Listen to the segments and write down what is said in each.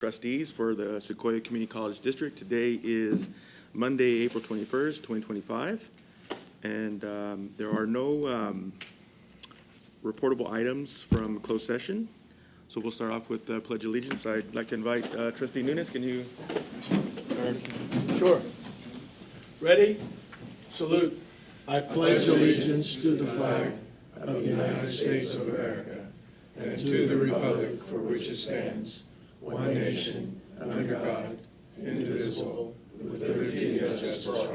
Trustees for the Sequoia Community College District. Today is Monday, April 21st, 2025, and there are no reportable items from closed session. So we'll start off with the Pledge of Allegiance. I'd like to invite Trustee Nunes. Can you start? Sure. Ready? Salute. I pledge allegiance to the flag of the United States of America and to the republic for which it stands, one nation, under God, indivisible, with liberty and justice for all.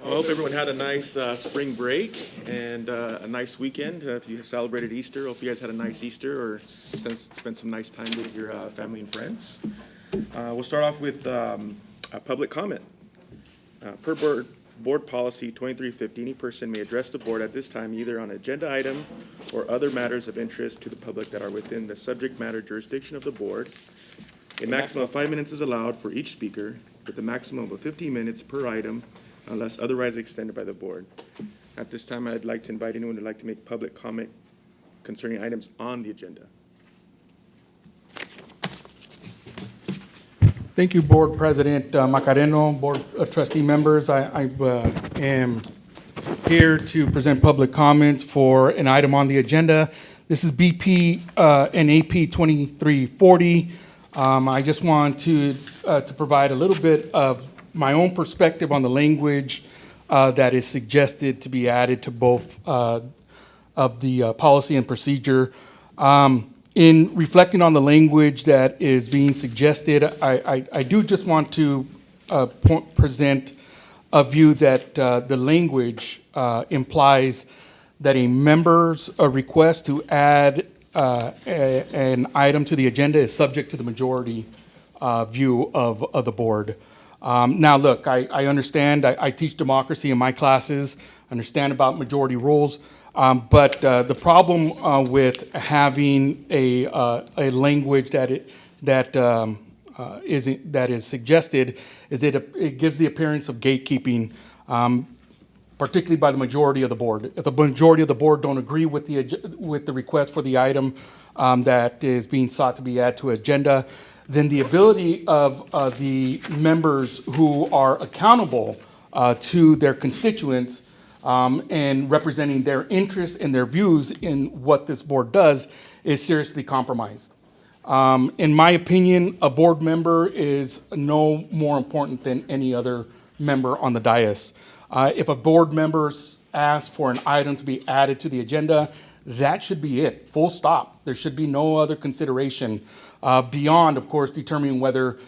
I hope everyone had a nice spring break and a nice weekend. If you celebrated Easter, hope you guys had a nice Easter or spent some nice time with your family and friends. We'll start off with a public comment. Per board policy 2350, any person may address the board at this time either on agenda item or other matters of interest to the public that are within the subject matter jurisdiction of the board. A maximum of 5 minutes is allowed for each speaker, with a maximum of 15 minutes per item unless otherwise extended by the board. At this time, I'd like to invite anyone who'd like to make public comment concerning items on the agenda. Thank you, Board President Macareno, Board Trustee members. I am here to present public comments for an item on the agenda. This is BP and AP 2340. I just want to provide a little bit of my own perspective on the language that is suggested to be added to both of the policy and procedure. In reflecting on the language that is being suggested, I do just want to present a view that the language implies that a member's request to add an item to the agenda is subject to the majority view of the board. Now, look, I understand, I teach democracy in my classes, understand about majority rules. But the problem with having a language that is suggested is that it gives the appearance of gatekeeping, particularly by the majority of the board. If the majority of the board don't agree with the request for the item that is being sought to be added to agenda, then the ability of the members who are accountable to their constituents and representing their interests and their views in what this board does is seriously compromised. In my opinion, a board member is no more important than any other member on the dais. If a board member asks for an item to be added to the agenda, that should be it, full stop. There should be no other consideration beyond, of course, determining whether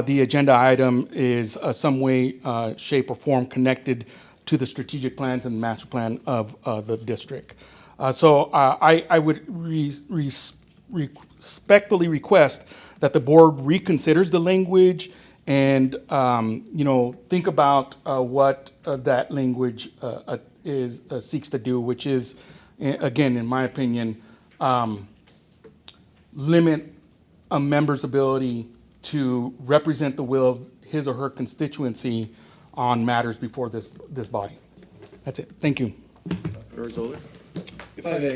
the agenda item is some way, shape, or form connected to the strategic plans and master plan of the district. So I would respectfully request that the board reconsiders the language and think about what that language seeks to do, which is, again, in my opinion, limit a member's ability to represent the will of his or her constituency on matters before this body. That's it. Thank you. Zoller? If I may,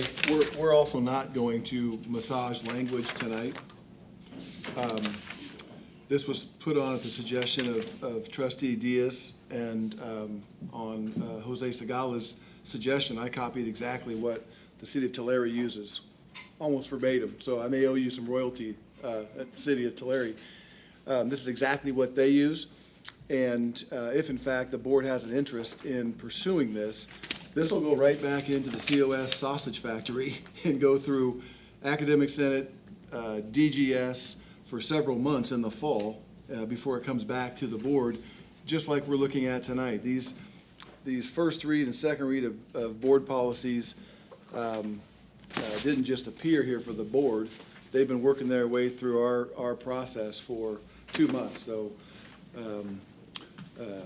we're also not going to massage language tonight. This was put on at the suggestion of Trustee Diaz, and on Jose Segala's suggestion, I copied exactly what the city of Tulare uses, almost verbatim. So I may owe you some royalty at the city of Tulare. This is exactly what they use. And if, in fact, the board has an interest in pursuing this, this will go right back into the COS sausage factory and go through Academic Senate, DGS for several months in the fall before it comes back to the board, just like we're looking at tonight. These first read and second read of board policies didn't just appear here for the board. They've been working their way through our process for 2 months. So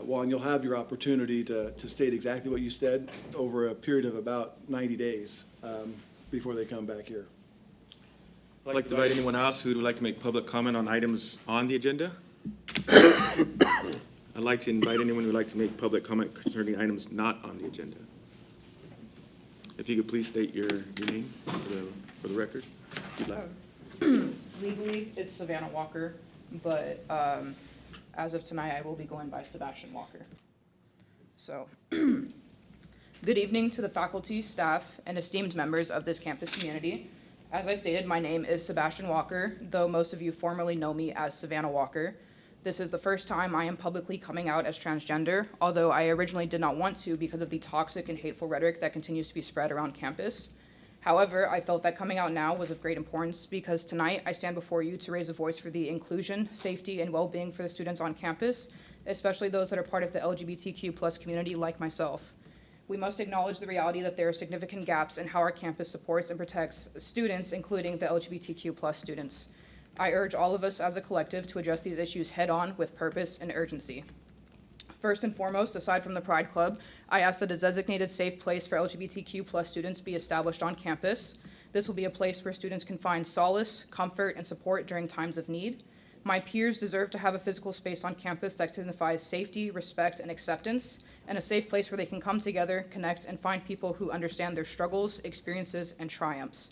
Juan, you'll have your opportunity to state exactly what you said over a period of about 90 days before they come back here. I'd like to invite anyone else who would like to make public comment on items on the agenda. I'd like to invite anyone who would like to make public comment concerning items not on the agenda. If you could please state your name for the record, if you'd like. legally, it's Savannah Walker, but as of tonight, I will be going by Sebastian Walker. So, good evening to the faculty, staff, and esteemed members of this campus community. As I stated, my name is Sebastian Walker, though most of you formerly know me as Savannah Walker. This is the first time I am publicly coming out as transgender, although I originally did not want to because of the toxic and hateful rhetoric that continues to be spread around campus. However, I felt that coming out now was of great importance because tonight I stand before you to raise a voice for the inclusion, safety, and well-being for the students on campus, especially those that are part of the LGBTQ+ community like myself. We must acknowledge the reality that there are significant gaps in how our campus supports and protects students, including the LGBTQ+ students. I urge all of us as a collective to address these issues head-on with purpose and urgency. First and foremost, aside from the Pride Club, I ask that a designated safe place for LGBTQ+ students be established on campus. This will be a place where students can find solace, comfort, and support during times of need. My peers deserve to have a physical space on campus that signifies safety, respect, and acceptance, and a safe place where they can come together, connect, and find people who understand their struggles, experiences, and triumphs.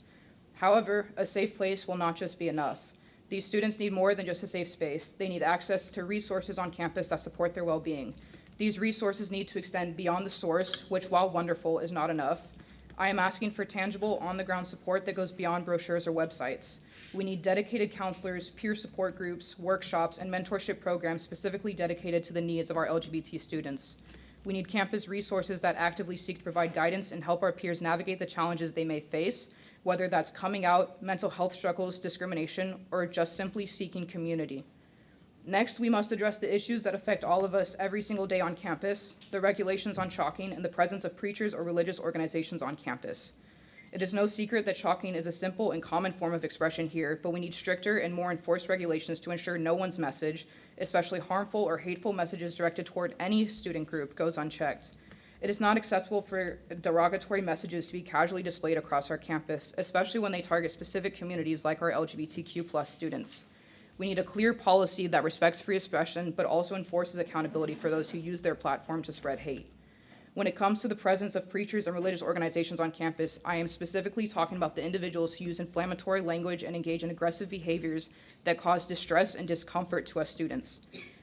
However, a safe place will not just be enough. These students need more than just a safe space. They need access to resources on campus that support their well-being. These resources need to extend beyond the source, which, while wonderful, is not enough. I am asking for tangible, on-the-ground support that goes beyond brochures or websites. We need dedicated counselors, peer support groups, workshops, and mentorship programs specifically dedicated to the needs of our LGBT students. We need campus resources that actively seek to provide guidance and help our peers navigate the challenges they may face, whether that's coming out, mental health struggles, discrimination, or just simply seeking community. Next, we must address the issues that affect all of us every single day on campus, the regulations on chalking, and the presence of preachers or religious organizations on campus. It is no secret that chalking is a simple and common form of expression here, but we need stricter and more enforced regulations to ensure no one's message, especially harmful or hateful messages directed toward any student group, goes unchecked. It is not acceptable for derogatory messages to be casually displayed across our campus, especially when they target specific communities like our LGBTQ+ students. We need a clear policy that respects free expression, but also enforces accountability for those who use their platform to spread hate. When it comes to the presence of preachers and religious organizations on campus, I am specifically talking about the individuals who use inflammatory language and engage in aggressive behaviors that cause distress and discomfort to us students.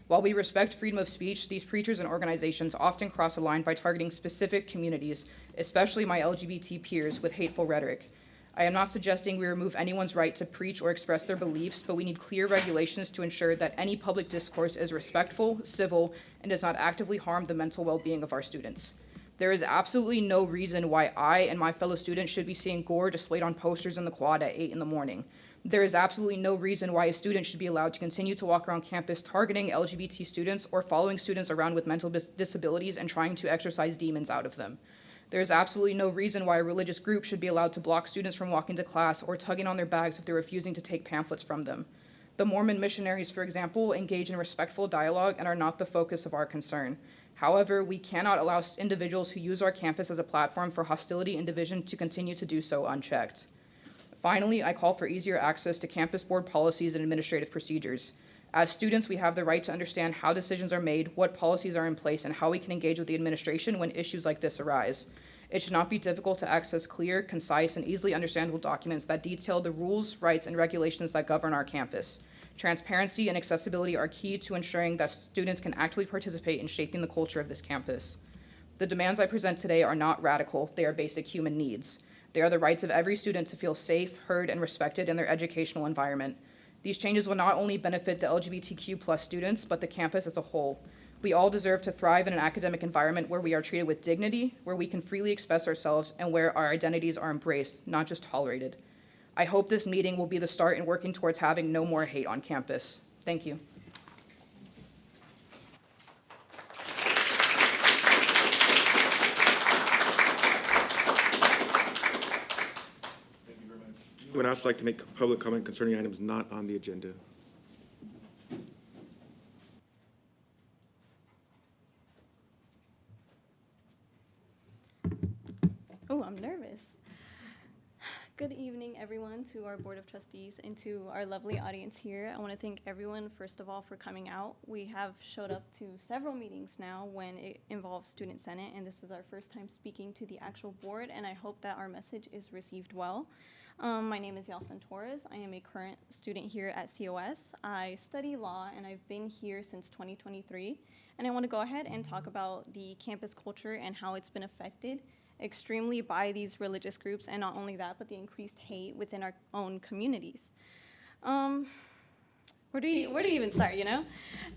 While we respect freedom of speech, these preachers and organizations often cross a line by targeting specific communities, especially my LGBT peers, with hateful rhetoric. I am not suggesting we remove anyone's right to preach or express their beliefs, but we need clear regulations to ensure that any public discourse is respectful, civil, and does not actively harm the mental well-being of our students. There is absolutely no reason why I and my fellow students should be seeing gore displayed on posters in the quad at 8 in the morning. There is absolutely no reason why a student should be allowed to continue to walk around campus targeting LGBT students or following students around with mental disabilities and trying to exorcise demons out of them. There is absolutely no reason why a religious group should be allowed to block students from walking to class or tugging on their bags if they're refusing to take pamphlets from them. The Mormon missionaries, for example, engage in respectful dialogue and are not the focus of our concern. However, we cannot allow individuals who use our campus as a platform for hostility and division to continue to do so unchecked. Finally, I call for easier access to campus board policies and administrative procedures. As students, we have the right to understand how decisions are made, what policies are in place, and how we can engage with the administration when issues like this arise. It should not be difficult to access clear, concise, and easily understandable documents that detail the rules, rights, and regulations that govern our campus. Transparency and accessibility are key to ensuring that students can actively participate in shaping the culture of this campus. The demands I present today are not radical, they are basic human needs. They are the rights of every student to feel safe, heard, and respected in their educational environment. These changes will not only benefit the LGBTQ+ students, but the campus as a whole. We all deserve to thrive in an academic environment where we are treated with dignity, where we can freely express ourselves, and where our identities are embraced, not just tolerated. I hope this meeting will be the start in working towards having no more hate on campus. Thank you. Anyone else like to make public comment concerning items not on the agenda? Oh, I'm nervous. Good evening, everyone, to our Board of Trustees and to our lovely audience here. I want to thank everyone, first of all, for coming out. We have showed up to several meetings now when it involves Student Senate, and this is our first time speaking to the actual board, and I hope that our message is received well. My name is Yelson Torres. I am a current student here at COS. I study law and I've been here since 2023. And I want to go ahead and talk about the campus culture and how it's been affected extremely by these religious groups, and not only that, but the increased hate within our own communities. Where do you even start, you know?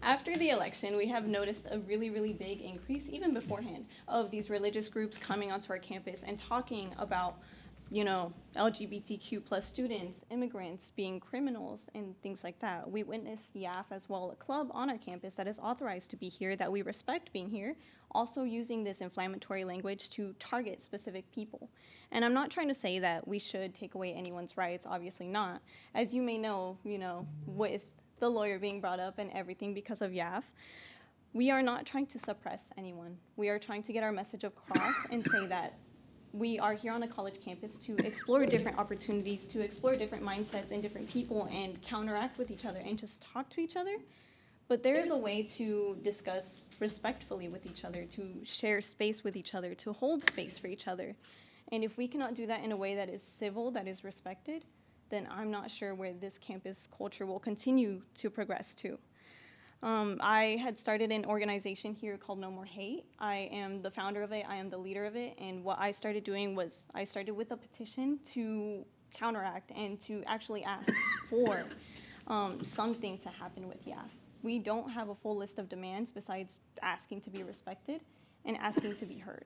After the election, we have noticed a really, really big increase, even beforehand, of these religious groups coming onto our campus and talking about, you know, LGBTQ plus students, immigrants being criminals, and things like that. We witnessed YAF as well, a club on our campus that is authorized to be here, that we respect being here, also using this inflammatory language to target specific people. And I'm not trying to say that we should take away anyone's rights, obviously not. As you may know, with the lawyer being brought up and everything because of YAF, we are not trying to suppress anyone. We are trying to get our message across and say that we are here on a college campus to explore different opportunities, to explore different mindsets and different people and counteract with each other and just talk to each other. But there is a way to discuss respectfully with each other, to share space with each other, to hold space for each other. And if we cannot do that in a way that is civil, that is respected, then I'm not sure where this campus culture will continue to progress to. I had started an organization here called No More Hate. I am the founder of it, I am the leader of it, and what I started doing was I started with a petition to counteract and to actually ask for something to happen with YAF. We don't have a full list of demands besides asking to be respected and asking to be heard.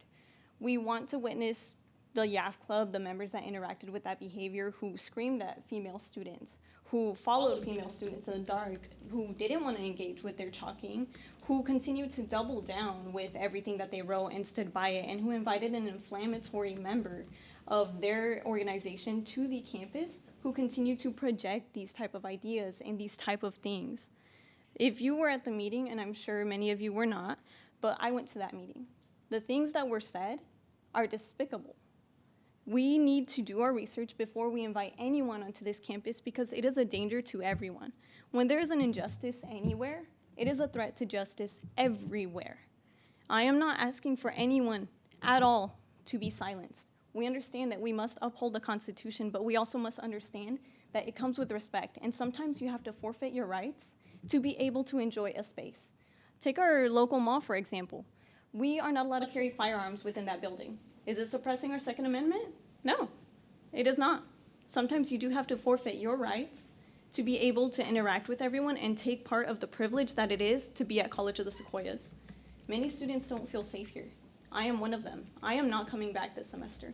We want to witness the YAF Club, the members that interacted with that behavior, who screamed at female students, who followed female students in the dark, who didn't want to engage with their chalking, who continued to double down with everything that they wrote and stood by it, and who invited an inflammatory member of their organization to the campus, who continued to project these type of ideas and these type of things. If you were at the meeting, and I'm sure many of you were not, but I went to that meeting, the things that were said are despicable. We need to do our research before we invite anyone onto this campus because it is a danger to everyone. When there is an injustice anywhere, it is a threat to justice everywhere. I am not asking for anyone at all to be silenced. We understand that we must uphold the Constitution, but we also must understand that it comes with respect, and sometimes you have to forfeit your rights to be able to enjoy a space. Take our local mall, for example. We are not allowed to carry firearms within that building. Is it suppressing our Second Amendment? No, it is not. Sometimes you do have to forfeit your rights to be able to interact with everyone and take part of the privilege that it is to be at College of the Sequoias. Many students don't feel safe here. I am one of them. I am not coming back this semester.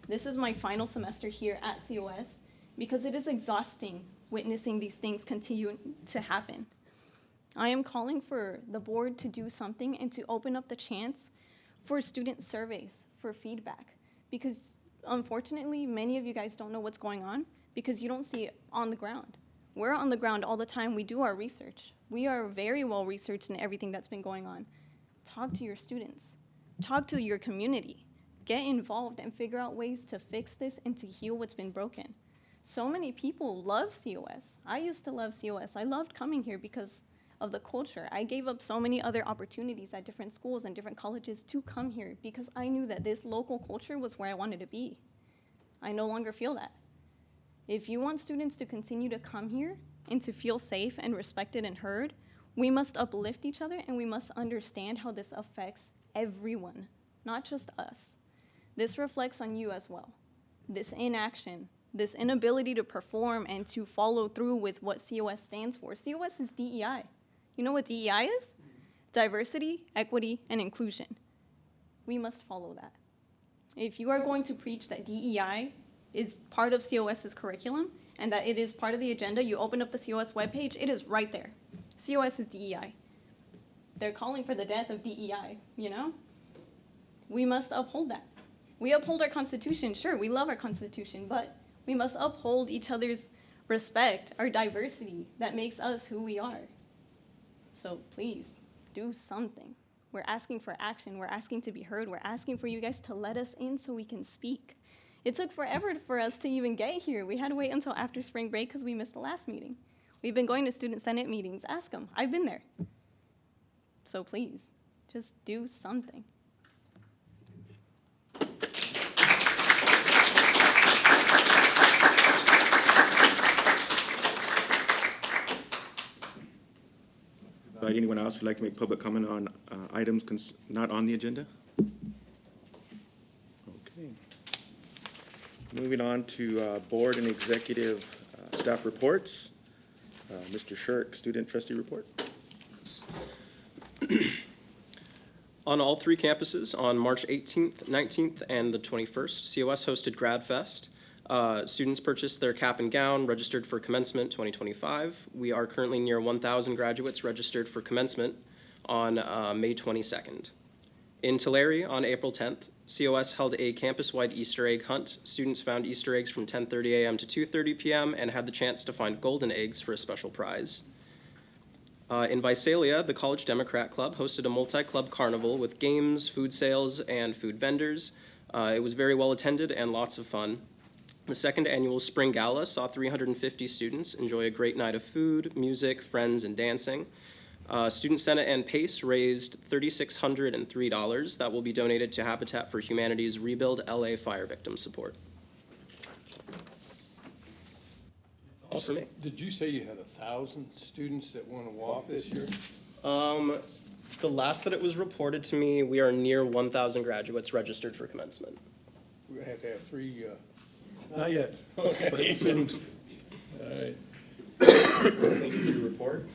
This is my final semester here at COS because it is exhausting witnessing these things continue to happen. I am calling for the board to do something and to open up the chance for student surveys, for feedback, because unfortunately, many of you guys don't know what's going on because you don't see it on the ground. We're on the ground all the time. We do our research. We are very well researched in everything that's been going on. Talk to your students. Talk to your community. Get involved and figure out ways to fix this and to heal what's been broken. So many people love COS. I used to love COS. I loved coming here because of the culture. I gave up so many other opportunities at different schools and different colleges to come here because I knew that this local culture was where I wanted to be. I no longer feel that. If you want students to continue to come here and to feel safe and respected and heard, we must uplift each other and we must understand how this affects everyone, not just us. This reflects on you as well. This inaction, this inability to perform and to follow through with what COS stands for. COS is DEI. You know what DEI is? Diversity, equity, and inclusion. We must follow that. If you are going to preach that DEI is part of COS's curriculum and that it is part of the agenda, you open up the COS webpage, it is right there. COS is DEI. They're calling for the death of DEI, you know? We must uphold that. We uphold our Constitution, sure, we love our Constitution, but we must uphold each other's respect, our diversity that makes us who we are. So please, do something. We're asking for action. We're asking to be heard. We're asking for you guys to let us in so we can speak. It took forever for us to even get here. We had to wait until after spring break because we missed the last meeting. We've been going to Student Senate meetings. Ask them. I've been there. So please, just do something. Anyone else who'd like to make public comment on items not on the agenda? Okay. Moving on to board and executive staff reports. Mr. Shirk, student trustee report. On all three campuses, on March 18th, 19th, and the 21st, COS hosted Grad Fest. Students purchased their cap and gown, registered for commencement 2025. We are currently near 1,000 graduates registered for commencement on May 22nd. In Tulare, on April 10th, COS held a campus-wide Easter egg hunt. Students found Easter eggs from 10:30 a.m. to 2:30 p.m. and had the chance to find golden eggs for a special prize. In Visalia, the College Democrat Club hosted a multi-club carnival with games, food sales, and food vendors. It was very well attended and lots of fun. The second annual Spring Gala saw 350 students enjoy a great night of food, music, friends, and dancing. Student Senate and PACE raised $3,603 that will be donated to Habitat for Humanity's Rebuild LA Fire Victim Support. All for me. Did you say you had 1,000 students that want to walk this year? The last that it was reported to me, we are near 1,000 graduates registered for commencement. We have to have three, Not yet. okay. Soon. All right. Thank you for your report.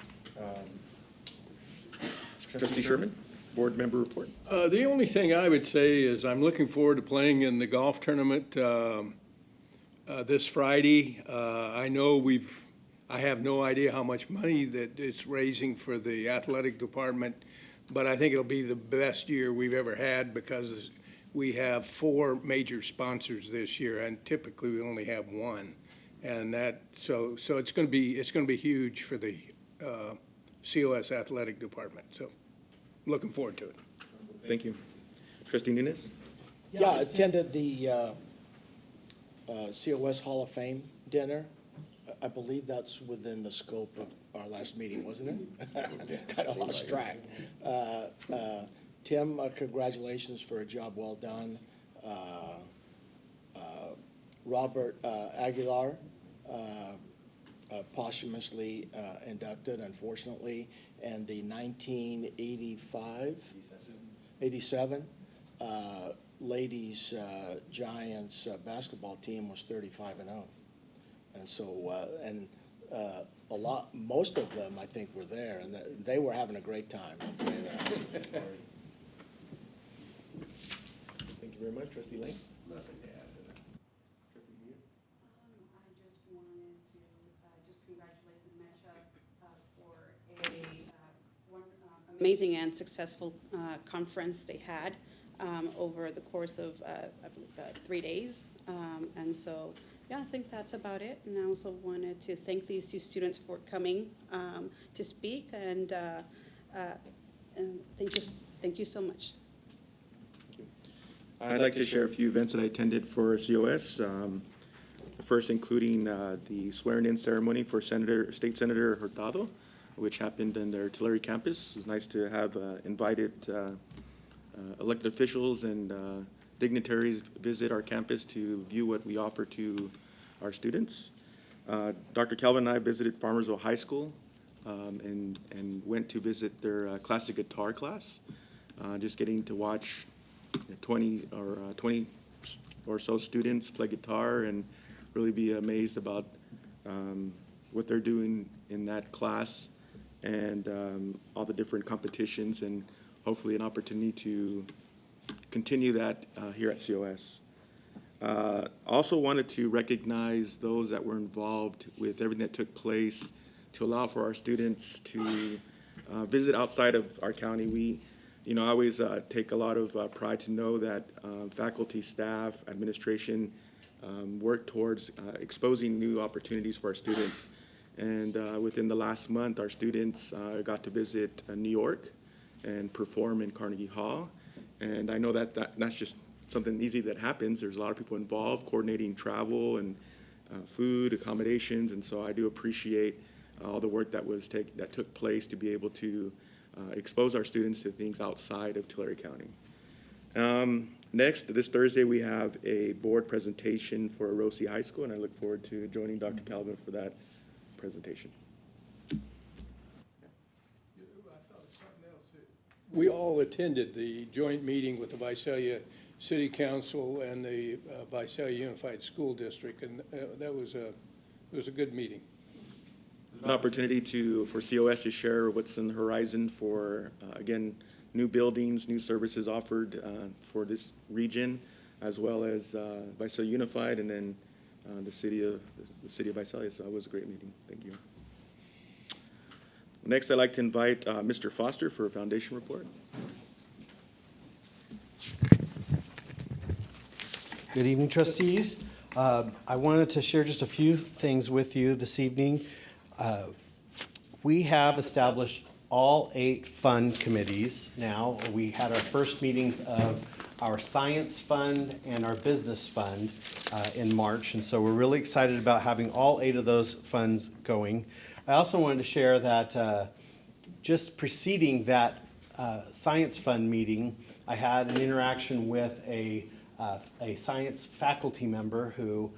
Trustee Sherman, board member report. The only thing I would say is I'm looking forward to playing in the golf tournament this Friday. I know I have no idea how much money that it's raising for the athletic department, but I think it'll be the best year we've ever had because we have 4 major sponsors this year, and typically we only have 1. And so it's going to be huge for the COS athletic department. So looking forward to it. Thank you. Trustee Nunes? Yeah, I attended the COS Hall of Fame dinner. I believe that's within the scope of our last meeting, wasn't it? Kind of lost track. Tim, congratulations for a job well done. Robert Aguilar, posthumously inducted, unfortunately, and the 1987 ladies Giants basketball team was 35-0, and so most of them I think were there, and they were having a great time. I'll tell you that. Thank you very much. Trustee Lane? Nothing to add to that. I just wanted to just congratulate the MECHA for one amazing and successful conference they had over the course of, I believe, 3 days. And so, yeah, I think that's about it. And I also wanted to thank these 2 students for coming to speak, and thank you so much. I'd like to share a few events that I attended for COS. The first including the swearing-in ceremony for State Senator Hurtado, which happened in their Tulare campus. It was nice to have invited elected officials and dignitaries visit our campus to view what we offer to our students. Dr. Calvin and I visited Farmersville High School and went to visit their classic guitar class. Just getting to watch 20 or so students play guitar and really be amazed about what they're doing in that class and all the different competitions, and hopefully an opportunity to continue that here at COS. Also wanted to recognize those that were involved with everything that took place to allow for our students to visit outside of our county. I always take a lot of pride to know that faculty, staff, administration work towards exposing new opportunities for our students. And within the last month, our students got to visit New York and perform in Carnegie Hall. And I know that's just something easy that happens. There's a lot of people involved coordinating travel and food, accommodations, and so I do appreciate all the work that took place to be able to expose our students to things outside of Tulare County. Next, this Thursday, we have a board presentation for Rosie High School, and I look forward to joining Dr. Calvin for that presentation. I we all attended the joint meeting with the Visalia City Council and the Visalia Unified School District, and it was a good meeting. An opportunity for COS to share what's in the horizon for, again, new buildings, new services offered for this region, as well as Visalia Unified, and then the city of Visalia. So it was a great meeting. Thank you. Next, I'd like to invite Mr. Foster for a foundation report. Good evening, trustees. I wanted to share just a few things with you this evening. We have established all 8 fund committees now. We had our first meetings of our science fund and our business fund in March, and so we're really excited about having all 8 of those funds going. I also wanted to share that just preceding that science fund meeting, I had an interaction with a science faculty member who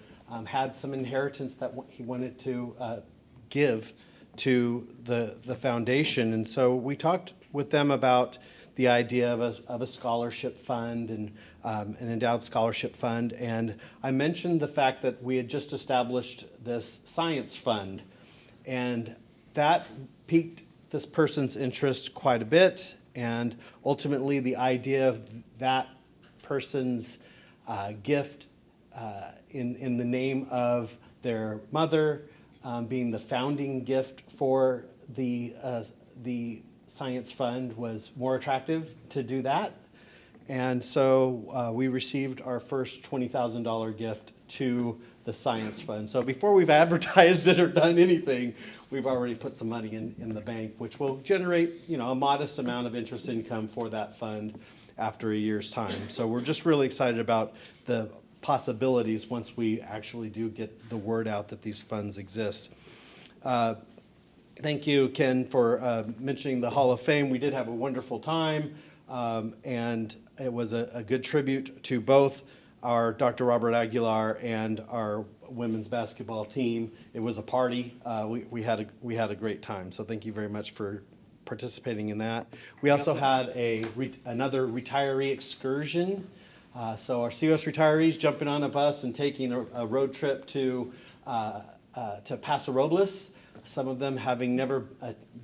had some inheritance that he wanted to give to the foundation. And so we talked with them about the idea of a scholarship fund and an endowed scholarship fund. And I mentioned the fact that we had just established this science fund. And that piqued this person's interest quite a bit. And ultimately, the idea of that person's gift in the name of their mother being the founding gift for the Science Fund was more attractive to do that. And so we received our first $20,000 gift to the Science Fund. So before we've advertised it or done anything, we've already put some money in the bank, which will generate, a modest amount of interest income for that fund after a year's time. So we're just really excited about the possibilities once we actually do get the word out that these funds exist. Thank you, Ken, for mentioning the Hall of Fame. We did have a wonderful time, and it was a good tribute to both our Dr. Robert Aguilar and our women's basketball team. It was a party. We had a great time. So thank you very much for participating in that. We also had another retiree excursion. So our COS retirees jumping on a bus and taking a road trip to Paso Robles. Some of them having never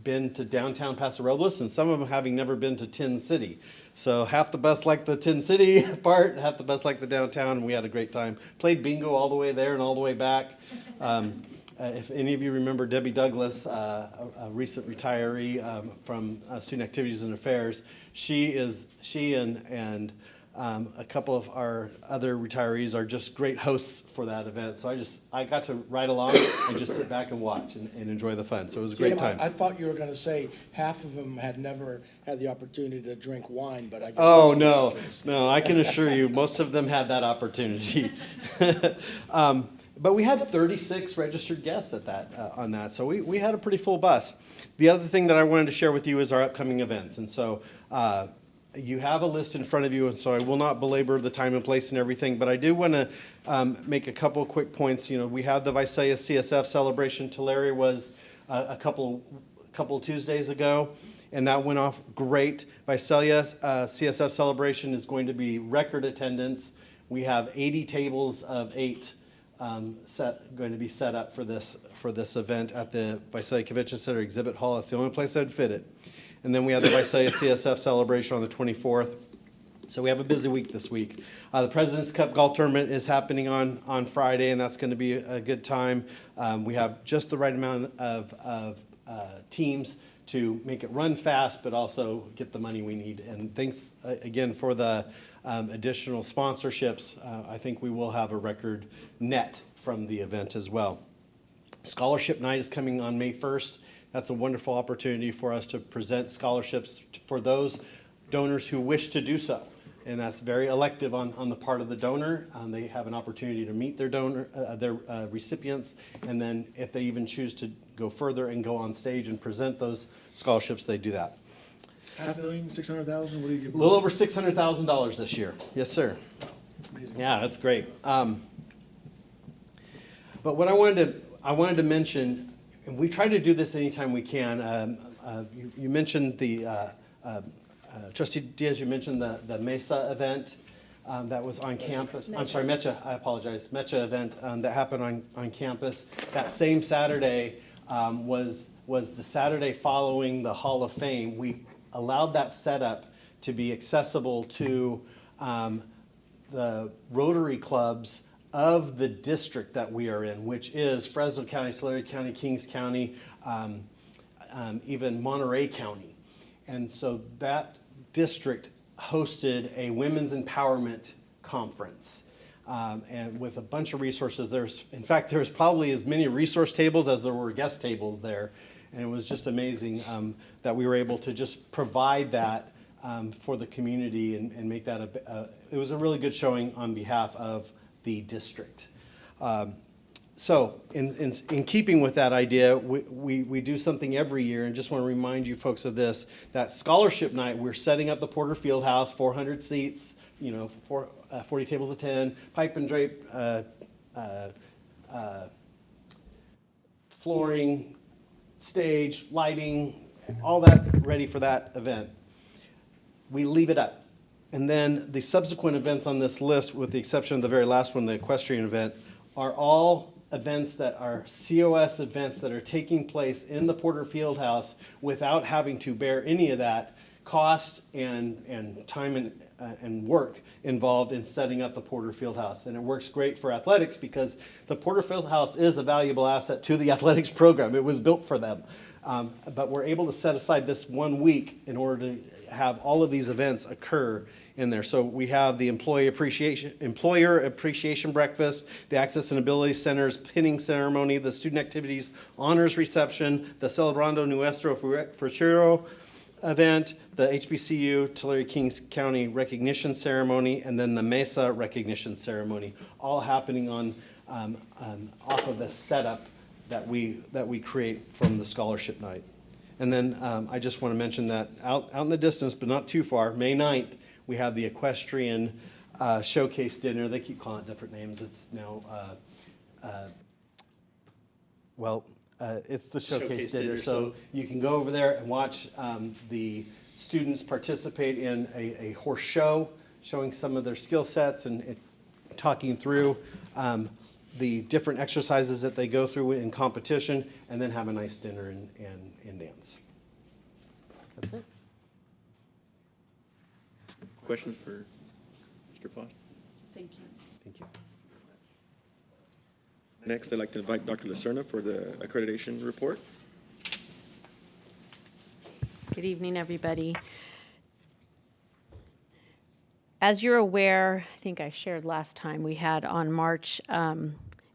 been to downtown Paso Robles, and some of them having never been to Tin City. So half the bus liked the Tin City part, half the bus liked the downtown, and we had a great time. Played bingo all the way there and all the way back. If any of you remember Debbie Douglas, a recent retiree from Student Activities and Affairs, she and a couple of our other retirees are just great hosts for that event. So I got to ride along and just sit back and watch and enjoy the fun. So it was a great Jim, time. I thought you were going to say half of them had never had the opportunity to drink wine, but I guess. Oh, that's no, not the case. no, I can assure you, most of them had that opportunity. But we had 36 registered guests at on that, so we had a pretty full bus. The other thing that I wanted to share with you is our upcoming events, and so you have a list in front of you, and so I will not belabor the time and place and everything, but I do want to make a couple of quick points. We had the Visalia CSF celebration. Tulare was a couple Tuesdays ago, and that went off great. Visalia CSF celebration is going to be record attendance. We have 80 tables of 8 going to be set up for this event at the Visalia Convention Center Exhibit Hall. It's the only place I'd fit it. And then we have the Visalia CSF celebration on the 24th. So we have a busy week this week. The President's Cup Golf Tournament is happening on Friday, and that's going to be a good time. We have just the right amount of teams to make it run fast, but also get the money we need. And thanks again for the additional sponsorships. I think we will have a record net from the event as well. Scholarship Night is coming on May 1st. That's a wonderful opportunity for us to present scholarships for those donors who wish to do so. And that's very elective on the part of the donor. They have an opportunity to meet their recipients, and then if they even choose to go further and go on stage and present those scholarships, they do that. $500,000, $600,000, what do you give? A little over $600,000 this year. Yes, sir. Yeah, that's great. But what I wanted to mention, and we try to do this anytime we can. You mentioned the Trustee Diaz, you mentioned the Mesa event that was on campus. I'm sorry, Mecha, I apologize. Mecha event that happened on campus. That same Saturday was the Saturday following the Hall of Fame. We allowed that setup to be accessible to the Rotary clubs of the district that we are in, which is Fresno County, Tulare County, Kings County, even Monterey County. And so that district hosted a women's empowerment conference. And with a bunch of resources, in fact, there's probably as many resource tables as there were guest tables there. And it was just amazing that we were able to just provide that for the community and make that it was a really good showing on behalf of the district. So in keeping with that idea, we do something every year, and just want to remind you folks of this, that scholarship night, we're setting up the Porter Fieldhouse, 400 seats, 40 tables of 10, pipe and drape, flooring, stage, lighting, all that ready for that event. We leave it up. And then the subsequent events on this list, with the exception of the very last one, the equestrian event, are all events that are COS events that are taking place in the Porter Fieldhouse without having to bear any of that cost and time and work involved in setting up the Porter Fieldhouse. And it works great for athletics because the Porter Fieldhouse is a valuable asset to the athletics program. It was built for them. But we're able to set aside this 1 week in order to have all of these events occur in there. So we have the employer appreciation breakfast, the Access and Ability Center's pinning ceremony, the student activities honors reception, the Celebrando Nuestro Futuro event, the HBCU Tulare Kings County recognition ceremony, and then the Mesa recognition ceremony, all happening on off of the setup that we create from the scholarship night. And then I just want to mention that out in the distance, but not too far, May 9th, we have the equestrian showcase dinner. They keep calling it different names. It's now, it's the showcase dinner. So you can go over there and watch the students participate in a horse show, showing some of their skill sets and talking through the different exercises that they go through in competition, and then have a nice dinner and dance. That's it. Questions for Mr. Foster? Thank you. Thank you. Next, I'd like to invite Dr. Lacerna for the accreditation report. Good evening, everybody. As you're aware, I think I shared last time, we had on March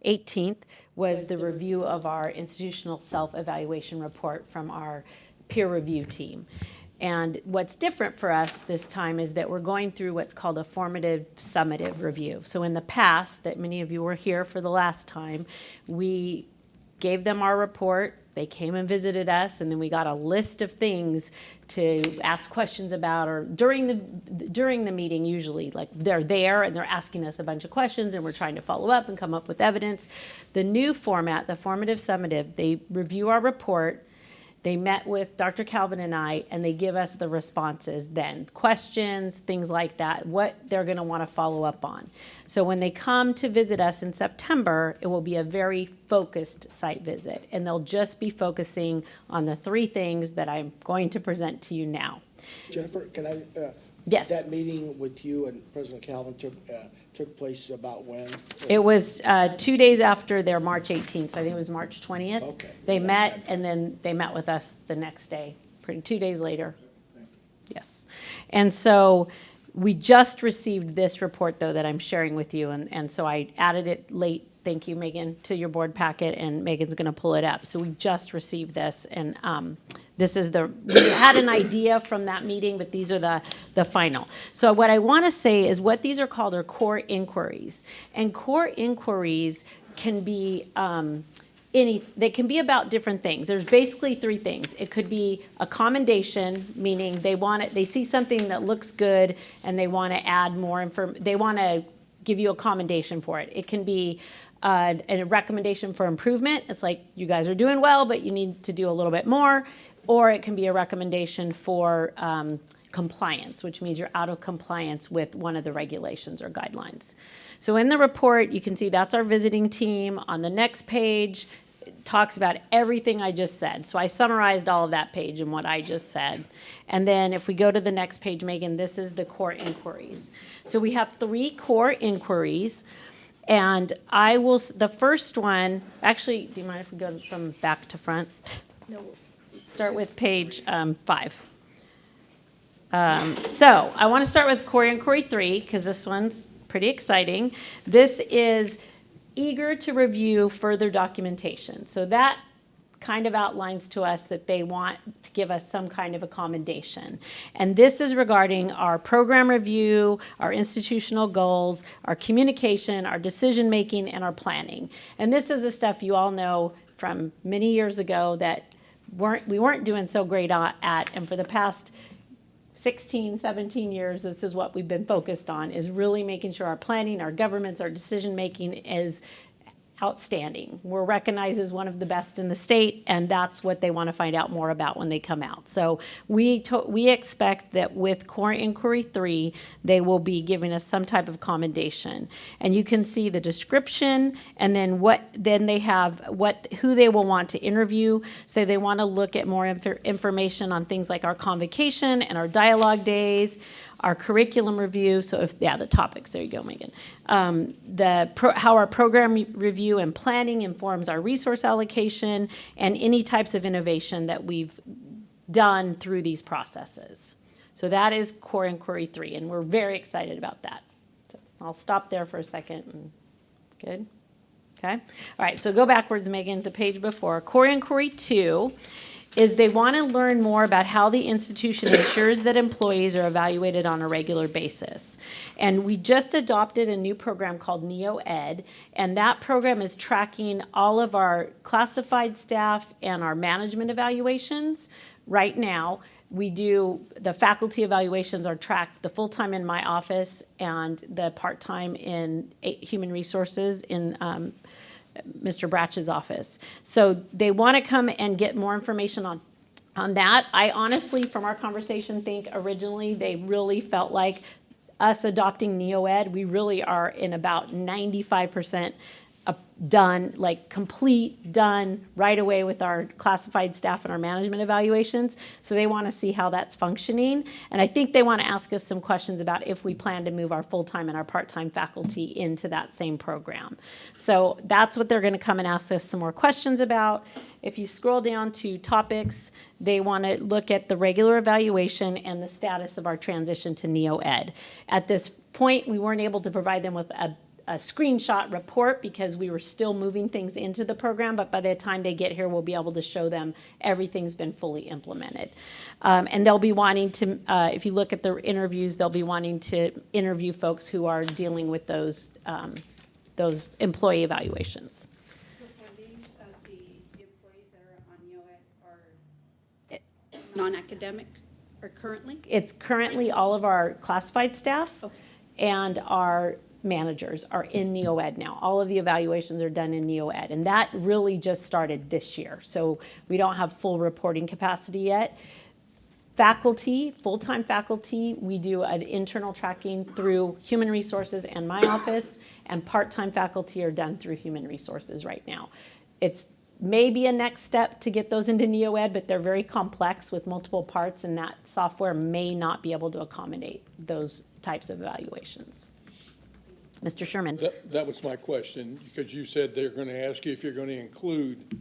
18th was the review of our institutional self-evaluation report from our peer review team. And what's different for us this time is that we're going through what's called a formative summative review. So in the past, that many of you were here for the last time, we gave them our report, they came and visited us, and then we got a list of things to ask questions about, or during the meeting usually, like they're there and they're asking us a bunch of questions and we're trying to follow up and come up with evidence. The new format, the formative summative, they review our report, they met with Dr. Calvin and I, and they give us the responses then, questions, things like that, what they're gonna wanna follow up on. So when they come to visit us in September, it will be a very focused site visit, and they'll just be focusing on the 3 things that I'm going to present to you now. Jennifer, can I? Yes. That meeting with you and President Calvin took place about when? It was 2 days after their March 18th, so I think it was March 20th. Okay. They met, and then they met with us the next day, 2 days later. Yes. And so we just received this report, though, that I'm sharing with you, and so I added it late, thank you, Megan, to your board packet, and Megan's going to pull it up. So we just received this, and this is we had an idea from that meeting, but these are the final. So what I want to say is what these are called are core inquiries. And core inquiries can be they can be about different things. There's basically 3 things. It could be a commendation, meaning they see something that looks good and they want to add more they want to give you a commendation for it. It can be a recommendation for improvement. It's like, you guys are doing well, but you need to do a little bit more. or it can be a recommendation for compliance, which means you're out of compliance with one of the regulations or guidelines. So in the report, you can see that's our visiting team. On the next page, it talks about everything I just said. So I summarized all of that page and what I just said. And then if we go to the next page, Megan, this is the core inquiries. So we have 3 core inquiries. And the first one, actually, do you mind if we go from back to front? No. Start with page 5. So I want to start with core inquiry 3, because this one's pretty exciting. This is eager to review further documentation. So that kind of outlines to us that they want to give us some kind of accommodation. And this is regarding our program review, our institutional goals, our communication, our decision-making, and our planning. And this is the stuff you all know from many years ago that we weren't doing so great at, and for the past 16, 17 years, this is what we've been focused on, is really making sure our planning, our governments, our decision-making is outstanding. We're recognized as one of the best in the state, and that's what they want to find out more about when they come out. So we expect that with Core Inquiry 3, they will be giving us some type of commendation. And you can see the description, and then they have who they will want to interview. So they want to look at more information on things like our convocation and our dialogue days, our curriculum review. So the topics, there you go, Megan. How our program review and planning informs our resource allocation, and any types of innovation that we've done through these processes. So that is Core Inquiry 3, and we're very excited about that. So I'll stop there for a second. Good? Okay? All right, so go backwards, Megan, to the page before. Core Inquiry 2 is they want to learn more about how the institution ensures that employees are evaluated on a regular basis. And we just adopted a new program called NeoEd, and that program is tracking all of our classified staff and our management evaluations. Right now, we do the faculty evaluations are tracked, the full-time in my office and the part-time in human resources in Mr. Bratch's office. So they want to come and get more information on that. I honestly, from our conversation, think originally they really felt like us adopting NeoEd, we really are in about 95% done, like complete, done right away with our classified staff and our management evaluations. So they want to see how that's functioning. And I think they want to ask us some questions about if we plan to move our full-time and our part-time faculty into that same program. So that's what they're going to come and ask us some more questions about. If you scroll down to topics, they want to look at the regular evaluation and the status of our transition to NeoEd. At this point, we weren't able to provide them with a screenshot report because we were still moving things into the program, but by the time they get here, we'll be able to show them everything's been fully implemented. And they'll be wanting to, if you look at the interviews, they'll be wanting to interview folks who are dealing with those employee evaluations. So for these, the employees that are on NeoEd are non-academic or currently? It's currently all of our classified staff and our managers are in NeoEd now. All of the evaluations are done in NeoEd, and that really just started this year. So we don't have full reporting capacity yet. Faculty, full-time faculty, we do an internal tracking through Human Resources and my office, and part-time faculty are done through Human Resources right now. It's maybe a next step to get those into NeoEd, but they're very complex with multiple parts, and that software may not be able to accommodate those types of evaluations. Mr. Sherman. That was my question, because you said they're going to ask you if you're going to include.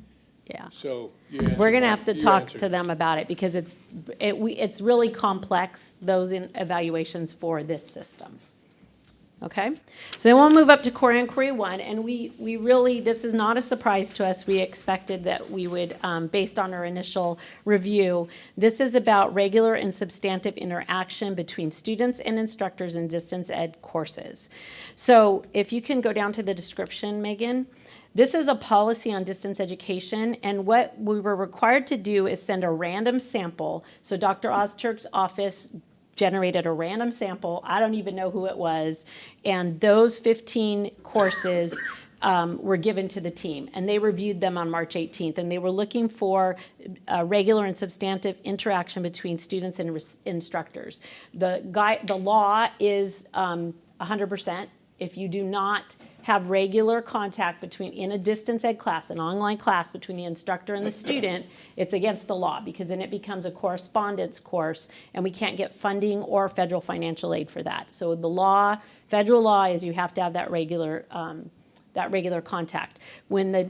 Yeah. So we're going to have to talk to them about it because it's really complex, those evaluations for this system. Okay, so then we'll move up to Core Inquiry 1, and we really, this is not a surprise to us. We expected that we would, based on our initial review, this is about regular and substantive interaction between students and instructors in distance ed courses. So if you can go down to the description, Megan, this is a policy on distance education, and what we were required to do is send a random sample. So Dr. Ozturk's office generated a random sample. I don't even know who it was. And those 15 courses were given to the team, and they reviewed them on March 18th, and they were looking for regular and substantive interaction between students and instructors. The law is 100%. If you do not have regular contact in a distance ed class, an online class between the instructor and the student, it's against the law, because then it becomes a correspondence course, and we can't get funding or federal financial aid for that. So the law, federal law, is you have to have that regular contact. When the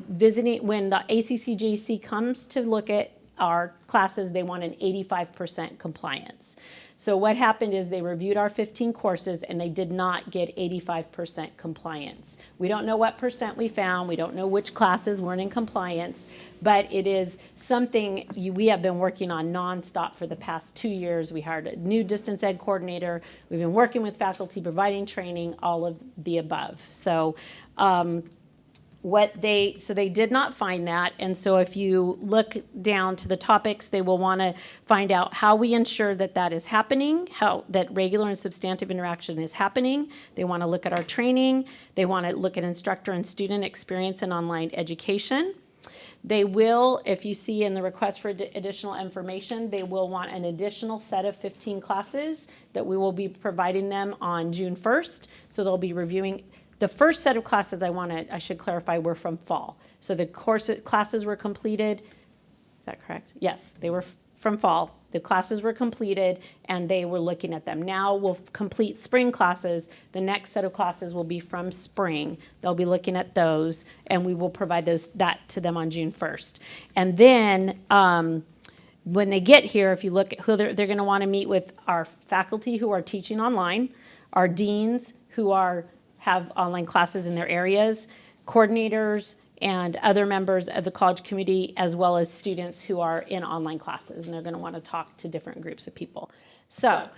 ACCJC comes to look at our classes, they want an 85% compliance. So what happened is they reviewed our 15 courses and they did not get 85% compliance. We don't know what percent we found. We don't know which classes weren't in compliance, but it is something we have been working on nonstop for the past 2 years. We hired a new distance ed coordinator. We've been working with faculty, providing training, all of the above. So they did not find that, and so if you look down to the topics, they will want to find out how we ensure that that is happening, how that regular and substantive interaction is happening. They want to look at our training. They want to look at instructor and student experience in online education. They will, if you see in the request for additional information, they will want an additional set of 15 classes that we will be providing them on June 1st. So they'll be reviewing. The first set of classes I should clarify, were from fall. So the classes were completed. Is that correct? Yes, they were from fall. The classes were completed and they were looking at them. Now we'll complete spring classes. The next set of classes will be from spring. They'll be looking at those and we will provide that to them on June 1st. And then when they get here, if you look at who they're going to want to meet with our faculty who are teaching online, our deans who have online classes in their areas, coordinators, and other members of the college community, as well as students who are in online classes, and they're going to want to talk to different groups of people. So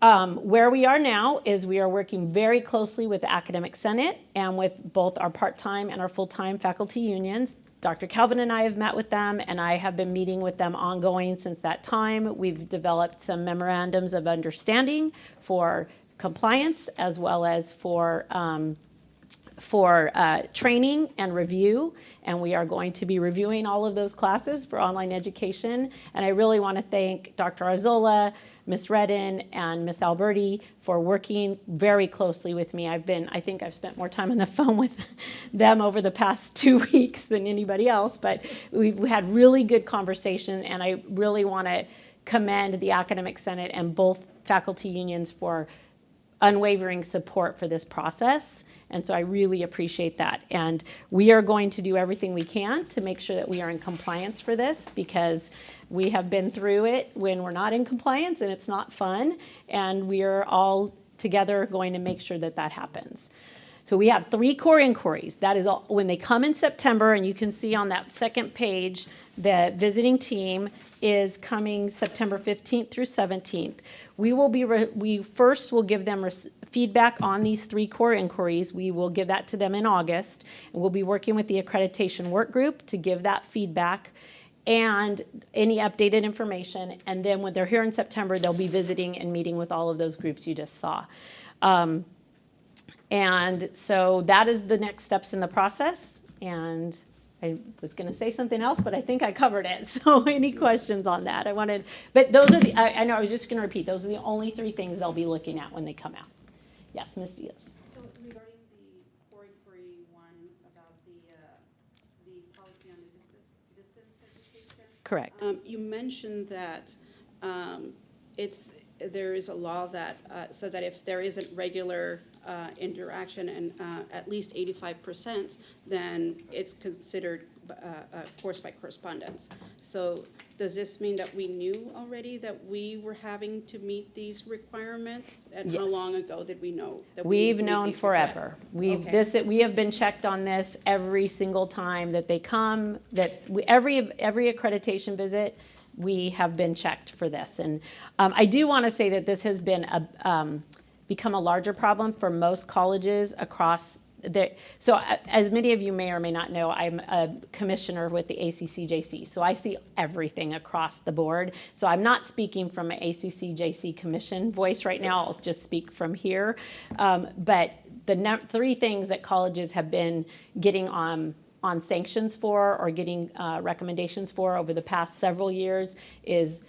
where we are now is we are working very closely with the Academic Senate and with both our part-time and our full-time faculty unions. Dr. Calvin and I have met with them, and I have been meeting with them ongoing since that time. We've developed some memorandums of understanding for compliance, as well as for training and review, and we are going to be reviewing all of those classes for online education. And I really want to thank Dr. Arzola, Ms. Redden, and Ms. Alberti for working very closely with me. I think I've spent more time on the phone with them over the past 2 weeks than anybody else, but we've had really good conversation, and I really want to commend the Academic Senate and both faculty unions for unwavering support for this process. And so I really appreciate that. And we are going to do everything we can to make sure that we are in compliance for this, because we have been through it when we're not in compliance and it's not fun. And we are all together going to make sure that that happens. So we have 3 core inquiries. That is all, when they come in September, and you can see on that second page, the visiting team is coming September 15th through 17th. We first will give them feedback on these 3 core inquiries. We will give that to them in August, and we'll be working with the accreditation work group to give that feedback and any updated information. And then when they're here in September, they'll be visiting and meeting with all of those groups you just saw. And so that is the next steps in the process. And I was going to say something else, but I think I covered it. So any questions on that? But those are I know I was just going to repeat, those are the only 3 things they'll be looking at when they come out. Yes, Ms. Diaz. So regarding the core inquiry one about the policy on the distance education. Correct. You mentioned that there is a law that says that if there isn't regular interaction and at least 85%, then it's considered course by correspondence. So does this mean that we knew already that we were having to meet these requirements? And how Yes. long ago did we know that We've need to meet known these forever. requirements? Okay. We have been checked on this every single time that they come, every accreditation visit, we have been checked for this. And I do want to say that this has been become a larger problem for most colleges across so as many of you may or may not know, I'm a commissioner with the ACCJC. So I see everything across the board. So I'm not speaking from an ACCJC commission voice right now. I'll just speak from here. But three things that colleges have been getting on sanctions for or getting recommendations for over the past several years is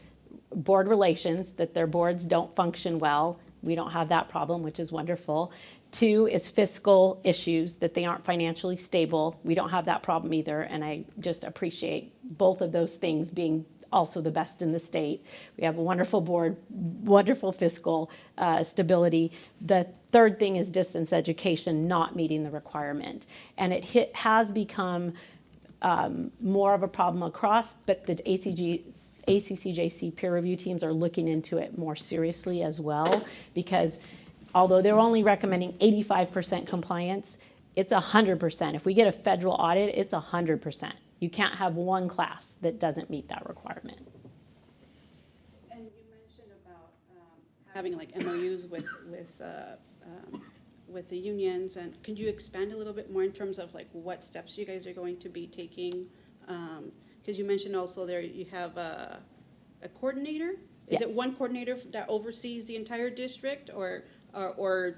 board relations, that their boards don't function well. We don't have that problem, which is wonderful. 2 is fiscal issues, that they aren't financially stable. We don't have that problem either, and I just appreciate both of those things being also the best in the state. We have a wonderful board, wonderful fiscal stability. The third thing is distance education not meeting the requirement. And it has become more of a problem across, but the ACCJC peer review teams are looking into it more seriously as well, because although they're only recommending 85% compliance, it's 100%. If we get a federal audit, it's 100%. You can't have one class that doesn't meet that requirement. And you mentioned about having like MOUs with the unions, and could you expand a little bit more in terms of like what steps you guys are going to be taking? Because you mentioned also there you have a coordinator. Is it Yes. one coordinator that oversees the entire district, or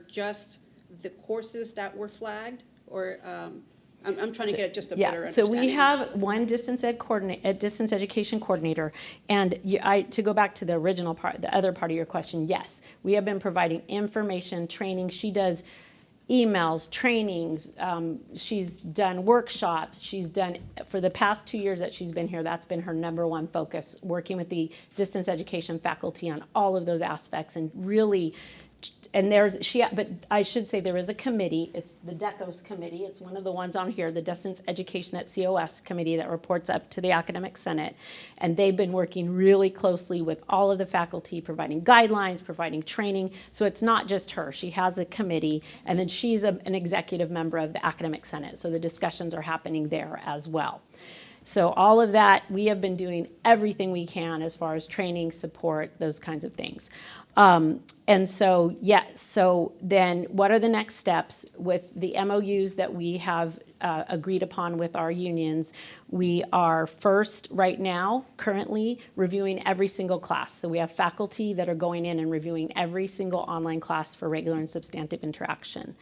just the courses that were flagged, or? I'm trying to get just a better So understanding. we have one distance education coordinator, and to go back to the original part, the other part of your question, yes, we have been providing information, training. She does emails, trainings. She's done workshops. She's done, for the past 2 years that she's been here, that's been her #1 focus, working with the distance education faculty on all of those aspects, and really. And but I should say there is a committee. It's the DECOS committee. It's one of the ones on here, the Distance Education at COS committee that reports up to the Academic Senate. And they've been working really closely with all of the faculty, providing guidelines, providing training. So it's not just her. She has a committee, and then she's an executive member of the Academic Senate. So the discussions are happening there as well. So all of that, we have been doing everything we can as far as training, support, those kinds of things. And so, so then what are the next steps with the MOUs that we have agreed upon with our unions? We are first, right now, currently reviewing every single class. So we have faculty that are going in and reviewing every single online class for regular and substantive interaction.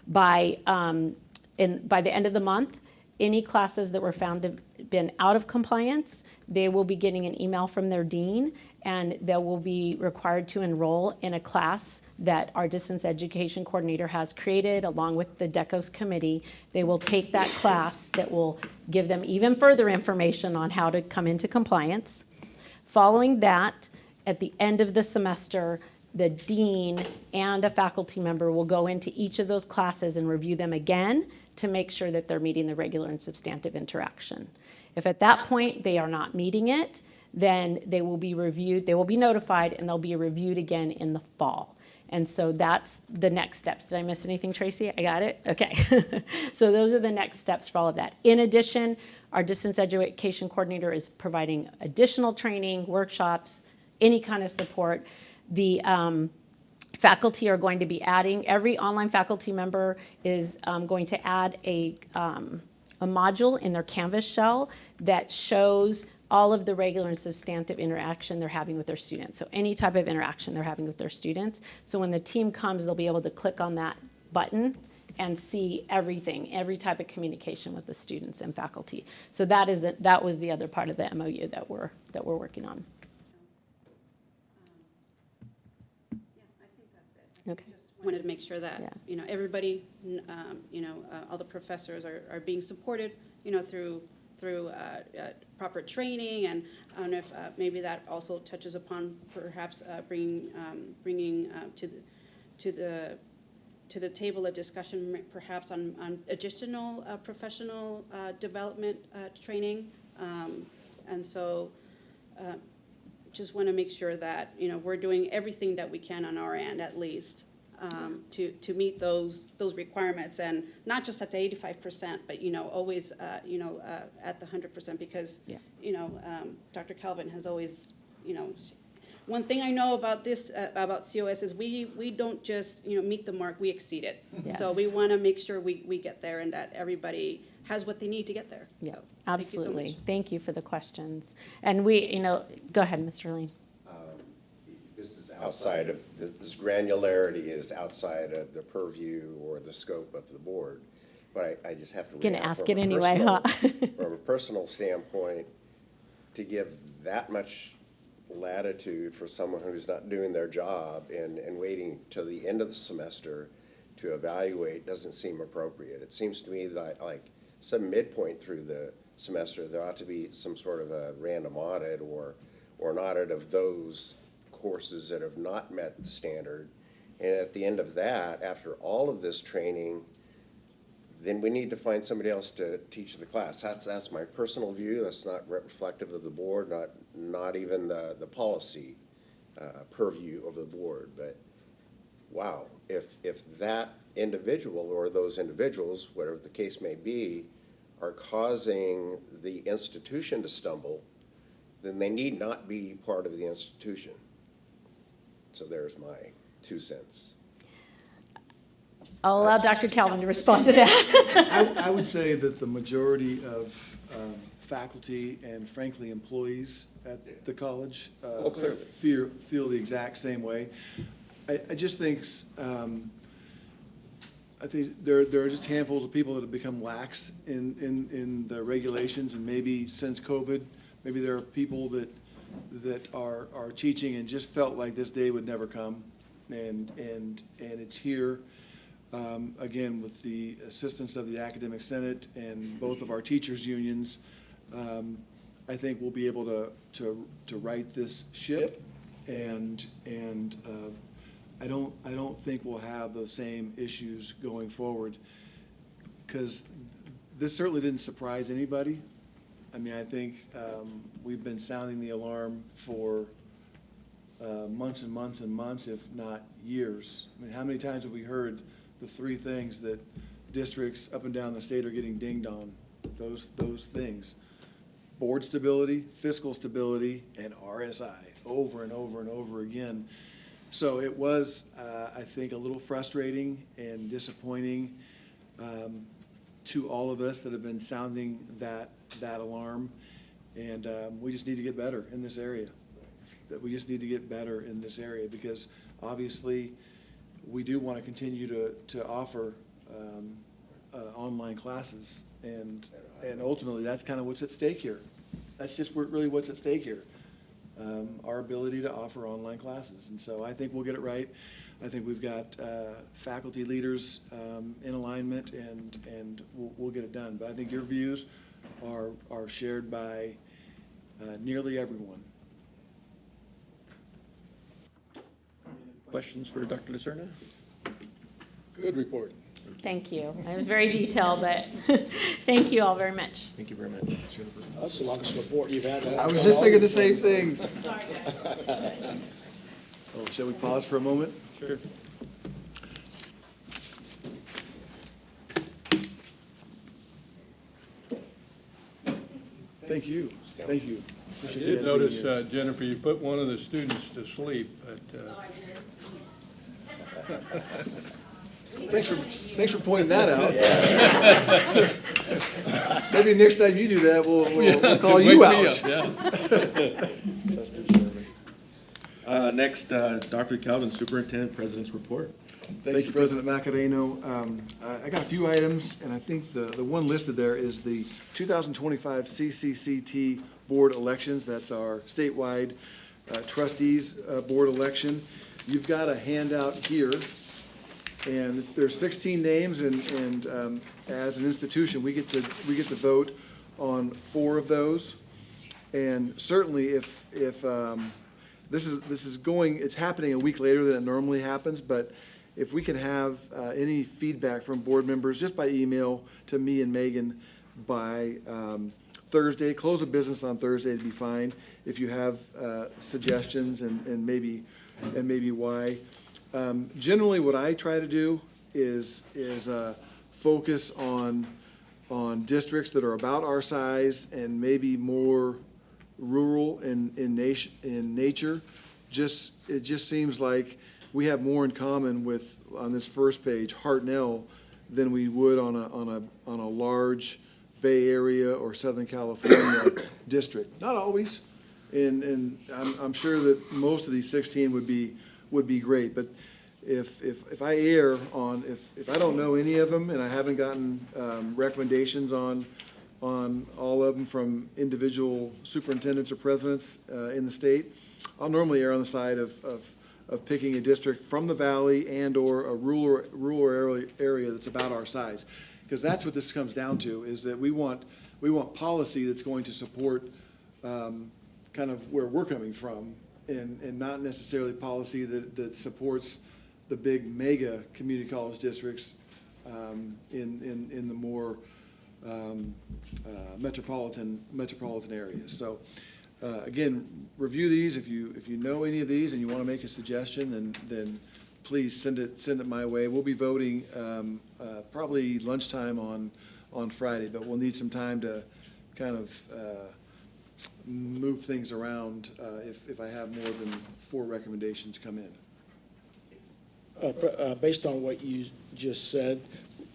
By the end of the month, any classes that were found to have been out of compliance, they will be getting an email from their dean, and they will be required to enroll in a class that our distance education coordinator has created along with the DECOS committee. They will take that class that will give them even further information on how to come into compliance. Following that, at the end of the semester, the dean and a faculty member will go into each of those classes and review them again to make sure that they're meeting the regular and substantive interaction. If at that point they are not meeting it, then they will be reviewed, they will be notified, and they'll be reviewed again in the fall. And so that's the next steps. Did I miss anything, Tracy? I got it? Okay. So those are the next steps for all of that. In addition, our distance education coordinator is providing additional training, workshops, any kind of support. The faculty are going to be adding, every online faculty member is going to add a module in their Canvas shell that shows all of the regular and substantive interaction they're having with their students. So any type of interaction they're having with their students. So when the team comes, they'll be able to click on that button and see everything, every type of communication with the students and faculty. So that was the other part of the MOU that we're working on. Okay. Just wanted to make sure that, Yeah. Everybody, all the professors are being supported, through proper training, and I don't know if maybe that also touches upon perhaps bringing to the table a discussion perhaps on additional professional development training, and so just want to make sure that we're doing everything that we can on our end at least to meet those requirements, and not just at the 85%, but always at the 100%, because Dr. Calvin has always one thing I know about this about COS is we don't just meet the mark, we exceed it. Yes. So we want to make sure we get there and that everybody has what they need to get there. Yeah, So, absolutely. Thank you so much. Thank you for the questions. And we, go ahead, Mr. Lane. This is outside of, this granularity is outside of the purview or the scope of the board. But I just have to. Gonna react ask from it a anyway, personal- huh? From a personal standpoint, to give that much latitude for someone who's not doing their job and waiting till the end of the semester to evaluate doesn't seem appropriate. It seems to me that like some midpoint through the semester, there ought to be some sort of a random audit or an audit of those courses that have not met the standard. And at the end of that, after all of this training, then we need to find somebody else to teach the class. That's my personal view. That's not reflective of the board, not even the policy purview of the board. But wow, if that individual or those individuals, whatever the case may be, are causing the institution to stumble, then they need not be part of the institution. So there's my 2 cents. I'll allow Dr. Calvin to respond to that. I would say that the majority of faculty and frankly employees at the college clearly. feel the exact same way. I just think, I think there are just handfuls of people that have become lax in the regulations, and maybe since COVID, maybe there are people that are teaching and just felt like this day would never come, and it's here. Again, with the assistance of the Academic Senate and both of our teachers' unions, I think we'll be able to right this ship, and I don't think we'll have those same issues going forward, because this certainly didn't surprise anybody. I mean, I think we've been sounding the alarm for months and months and months, if not years. I mean, how many times have we heard the three things that districts up and down the state are getting dinged on? Those things: board stability, fiscal stability, and RSI, over and over and over again. So it was, I think, a little frustrating and disappointing to all of us that have been sounding that alarm. And we just need to get better in this area. That we just need to get better in this area, because obviously we do want to continue to offer online classes, and ultimately that's kind of what's at stake here. That's just really what's at stake here. Our ability to offer online classes. And so I think we'll get it right. I think we've got faculty leaders in alignment, and we'll get it done. But I think your views are shared by nearly everyone. Questions for Dr. Lucerna? Good report. Thank you. It was very detailed, but thank you all very much. Thank you very much. That's the longest report you've had. I was just thinking the same thing. Oh, shall we pause for a moment? Sure. Thank you. Thank you. I Appreciate you did guys being notice, here. Jennifer, you put one of the students to sleep, but Thanks for pointing that out. Maybe next time you do that, we'll call you wake me out. up, yeah. Next, Dr. Calvin, Superintendent, President's Report. Thank you, President Macareno. I got a few items, and I think the one listed there is the 2025 CCCT Board elections. That's our statewide trustees board election. You've got a handout here, and there's 16 names, and as an institution, we get to vote on 4 of those. And certainly, if this is going, it's happening a week later than it normally happens, but if we can have any feedback from board members just by email to me and Megan by Thursday, close of business on Thursday would be fine. If you have suggestions and maybe why. Generally, what I try to do is focus on districts that are about our size and maybe more rural in nature. It just seems like we have more in common with, on this first page, Hartnell, than we would on a large Bay Area or Southern California district. Not always, And I'm sure that most of these 16 would be great, but if I err on, if I don't know any of them and I haven't gotten recommendations on all of them from individual superintendents or presidents in the state, I'll normally err on the side of picking a district from the valley and/or a rural area that's about our size. Because that's what this comes down to, is that we want policy that's going to support kind of where we're coming from, and not necessarily policy that supports the big mega community college districts in the more metropolitan areas. So again, review these. If you know any of these and you want to make a suggestion, then please send it my way. We'll be voting probably lunchtime on Friday, but we'll need some time to kind of move things around if I have more than 4 recommendations come in. Based on what you just said,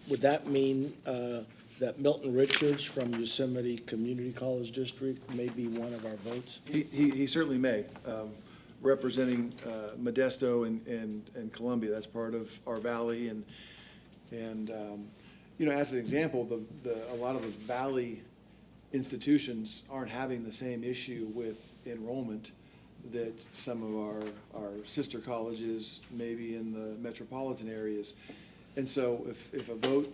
would that mean that Milton Richards from Yosemite Community College District may be one of our votes? He certainly may, representing Modesto and Columbia. That's part of our valley, and you know, as an example, a lot of the valley institutions aren't having the same issue with enrollment that some of our sister colleges, maybe in the metropolitan areas. And so if a vote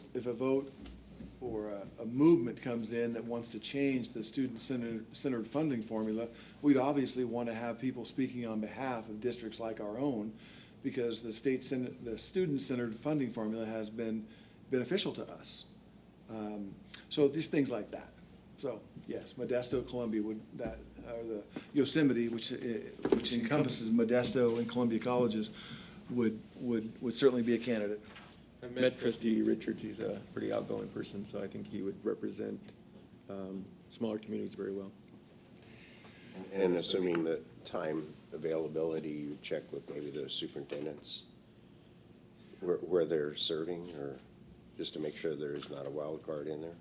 or a movement comes in that wants to change the student-centered funding formula, we'd obviously want to have people speaking on behalf of districts like our own, because the student-centered funding formula has been beneficial to us. So these things like that. So yes, Modesto, Columbia or the Yosemite, which encompasses Modesto and Columbia colleges, would certainly be a candidate. I met Trustee Richards. He's a pretty outgoing person, so I think he would represent smaller communities very well. And assuming that time availability, you check with maybe the superintendents where they're serving, or just to make sure there is not a wild card in there?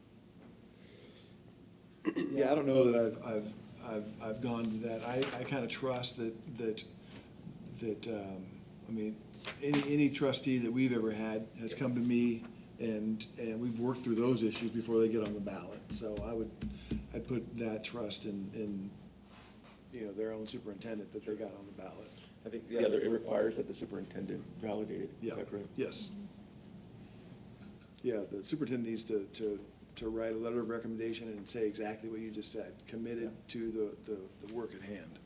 Yeah, I don't know that I've gone to that. I kind of trust that I mean, any trustee that we've ever had has come to me, and we've worked through those issues before they get on the ballot. So I'd put that trust in you know, their own superintendent that they got on the ballot. I think it requires that the superintendent validate it. Yeah. Is that correct? Yes. Yeah, the superintendent needs to write a letter of recommendation and say exactly what you just said, committed to the work at hand.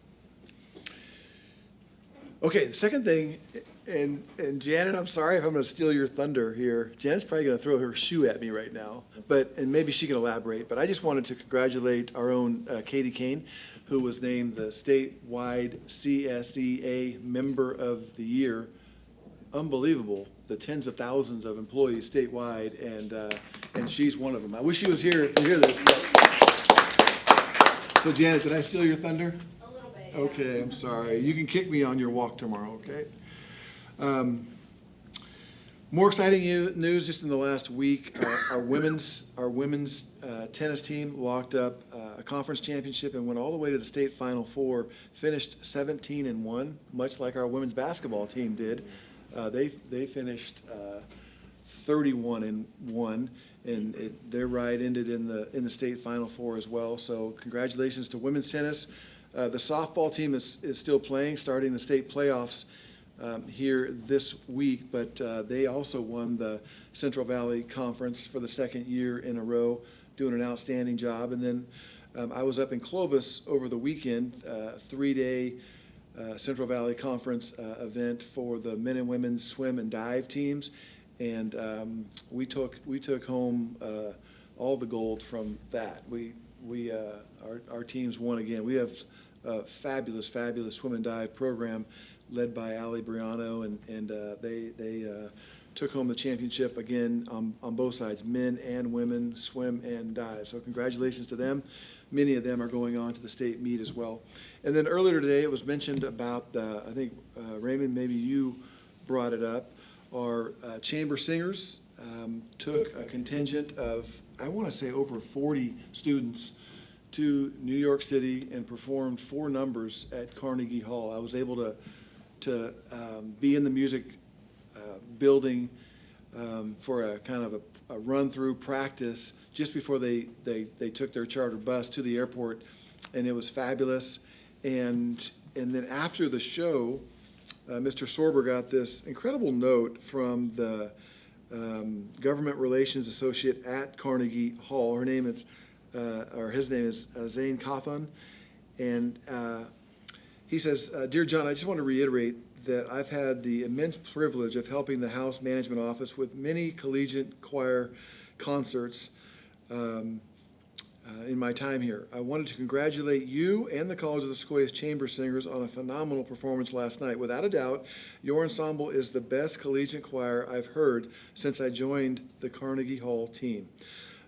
Okay, the second thing, and Janet, I'm sorry if I'm going to steal your thunder here. Janet's probably going to throw her shoe at me right now, and maybe she can elaborate. But I just wanted to congratulate our own Katie Kane, who was named the statewide CSEA Member of the Year. Unbelievable, the tens of thousands of employees statewide, and she's one of them. I wish she was here to hear this. So Janet, did I steal your thunder? Okay, I'm sorry. You can kick me on your walk tomorrow, okay? More exciting news just in the last week. Our women's tennis team locked up a conference championship and went all the way to the state Final Four, finished 17-1, much like our women's basketball team did. They finished 31-1, and their ride ended in the state Final Four as well. So congratulations to women's tennis. The softball team is still playing, starting the state playoffs here this week, but they also won the Central Valley Conference for the second year in a row, doing an outstanding job. And then I was up in Clovis over the weekend, 3-day Central Valley Conference event for the men and women's swim and dive teams, and we took home all the gold from that. Our teams won again. We have a fabulous swim and dive program led by Ali Briano, and they took home the championship again on both sides, men and women, swim and dive. So congratulations to them. Many of them are going on to the state meet as well. And then earlier today, it was mentioned about, I think, Raymond, maybe you brought it up, our chamber singers took a contingent of, I want to say, over 40 students to New York City and performed 4 numbers at Carnegie Hall. I was able to be in the music building for a kind of a run-through practice just before they took their charter bus to the airport, and it was fabulous. And then after the show, Mr. Sorber got this incredible note from the government relations associate at Carnegie Hall. Her name is, or his name is Zane Cawthon, and he says, "Dear John, I just want to reiterate that I've had the immense privilege of helping the House Management Office with many collegiate choir concerts in my time here. I wanted to congratulate you and the College of the Sequoias Chamber Singers on a phenomenal performance last night. Without a doubt, your ensemble is the best collegiate choir I've heard since I joined the Carnegie Hall team.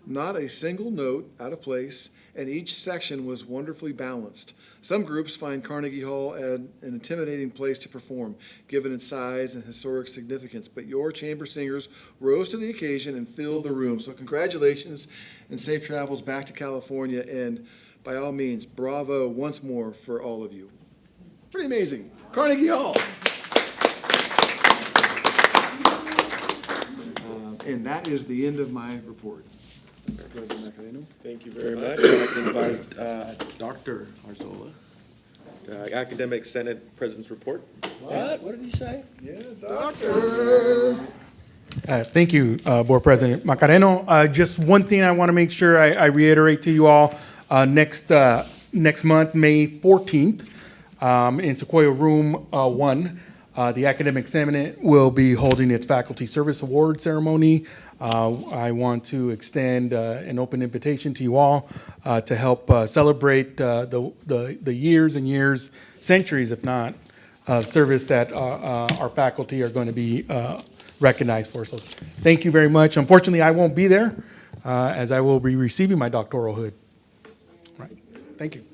Not a single note out of place, and each section was wonderfully balanced. Some groups find Carnegie Hall an intimidating place to perform, given its size and historic significance, but your chamber singers rose to the occasion and filled the room. So congratulations and safe travels back to California, and by all means, bravo once more for all of you." Pretty amazing. Carnegie Hall. And that is the end of my report. President Macareno. Thank you very much. I'd like to invite Dr. Arzola, Academic Senate President's Report. What? What did he say? Yeah, Doctor. Thank you, Board President Macareno. Just one thing I want to make sure I reiterate to you all. Next month, May 14th, in Sequoia Room 1, the Academic Senate will be holding its Faculty Service Award ceremony. I want to extend an open invitation to you all to help celebrate the years and years, centuries if not, of service that our faculty are going to be recognized for. So thank you very much. Unfortunately, I won't be there as I will be receiving my doctoral hood. Right. Thank you.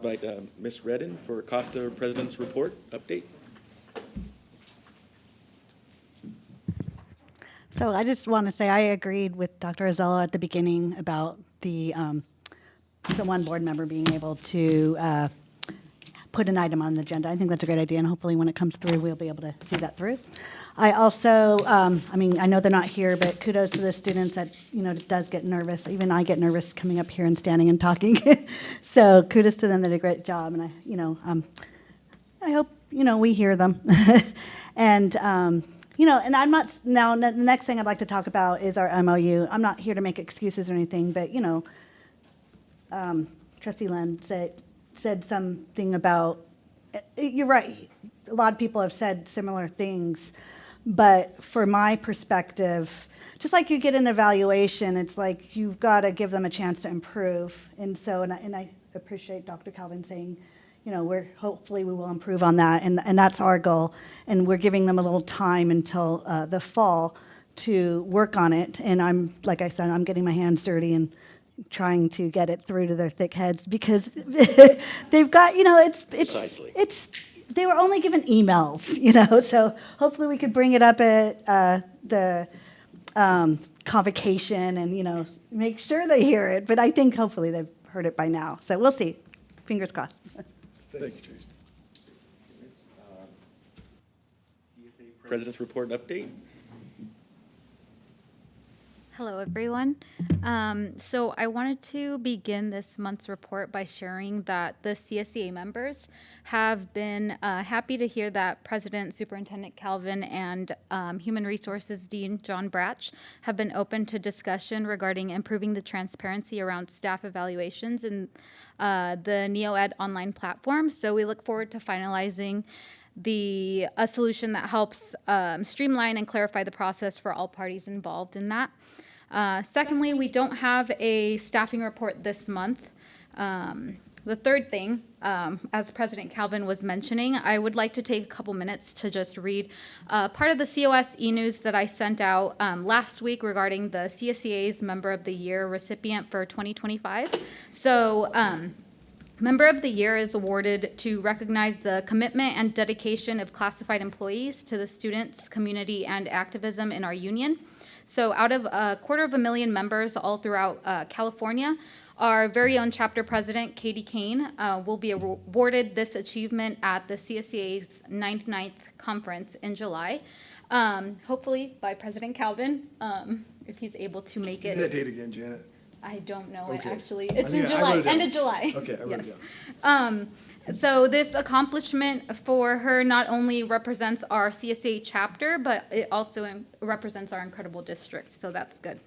Invite Ms. Redden for Costa President's Report update. So I just want to say I agreed with Dr. Arzola at the beginning about the one board member being able to put an item on the agenda. I think that's a great idea, and hopefully when it comes through, we'll be able to see that through. I also, I know they're not here, but kudos to the students that, it does get nervous. Even I get nervous coming up here and standing and talking. So kudos to them, they did a great job, and I hope, we hear them. And, and I'm not, now, the next thing I'd like to talk about is our MOU. I'm not here to make excuses or anything, but, Trustee Lynn said something about, you're right, a lot of people have said similar things, but for my perspective, just like you get an evaluation, it's like you've got to give them a chance to improve. And so, and I appreciate Dr. Calvin saying, hopefully we will improve on that, and that's our goal. And we're giving them a little time until the fall to work on it. And like I said, I'm getting my hands dirty and trying to get it through to their thick heads because they've got, they were only given emails, so hopefully we could bring it up at the convocation and, make sure they hear it. But I think hopefully they've heard it by now. So we'll see. Fingers crossed. Thank you, Tracy. CSA President's Report update. Hello, everyone. So I wanted to begin this month's report by sharing that the CSEA members have been happy to hear that President Superintendent Calvin and Human Resources Dean John Bratch have been open to discussion regarding improving the transparency around staff evaluations in the NeoEd online platform. So we look forward to finalizing a solution that helps streamline and clarify the process for all parties involved in that. Secondly, we don't have a staffing report this month. The third thing, as President Calvin was mentioning, I would like to take a couple minutes to just read part of the COS e-news that I sent out last week regarding the CSEA's Member of the Year recipient for 2025. So, Member of the Year is awarded to recognize the commitment and dedication of classified employees to the students, community, and activism in our union. So out of 250,000 members all throughout California, our very own chapter president, Katie Kane, will be awarded this achievement at the CSEA's 99th conference in July, hopefully by President Calvin, if he's able to make Give me that it. date again, Janet. I don't know it Okay. actually. I It's in think I July, wrote it end down. of July. Okay, I wrote it Yes. down. So this accomplishment for her not only represents our CSA chapter, but it also represents our incredible district, so that's good.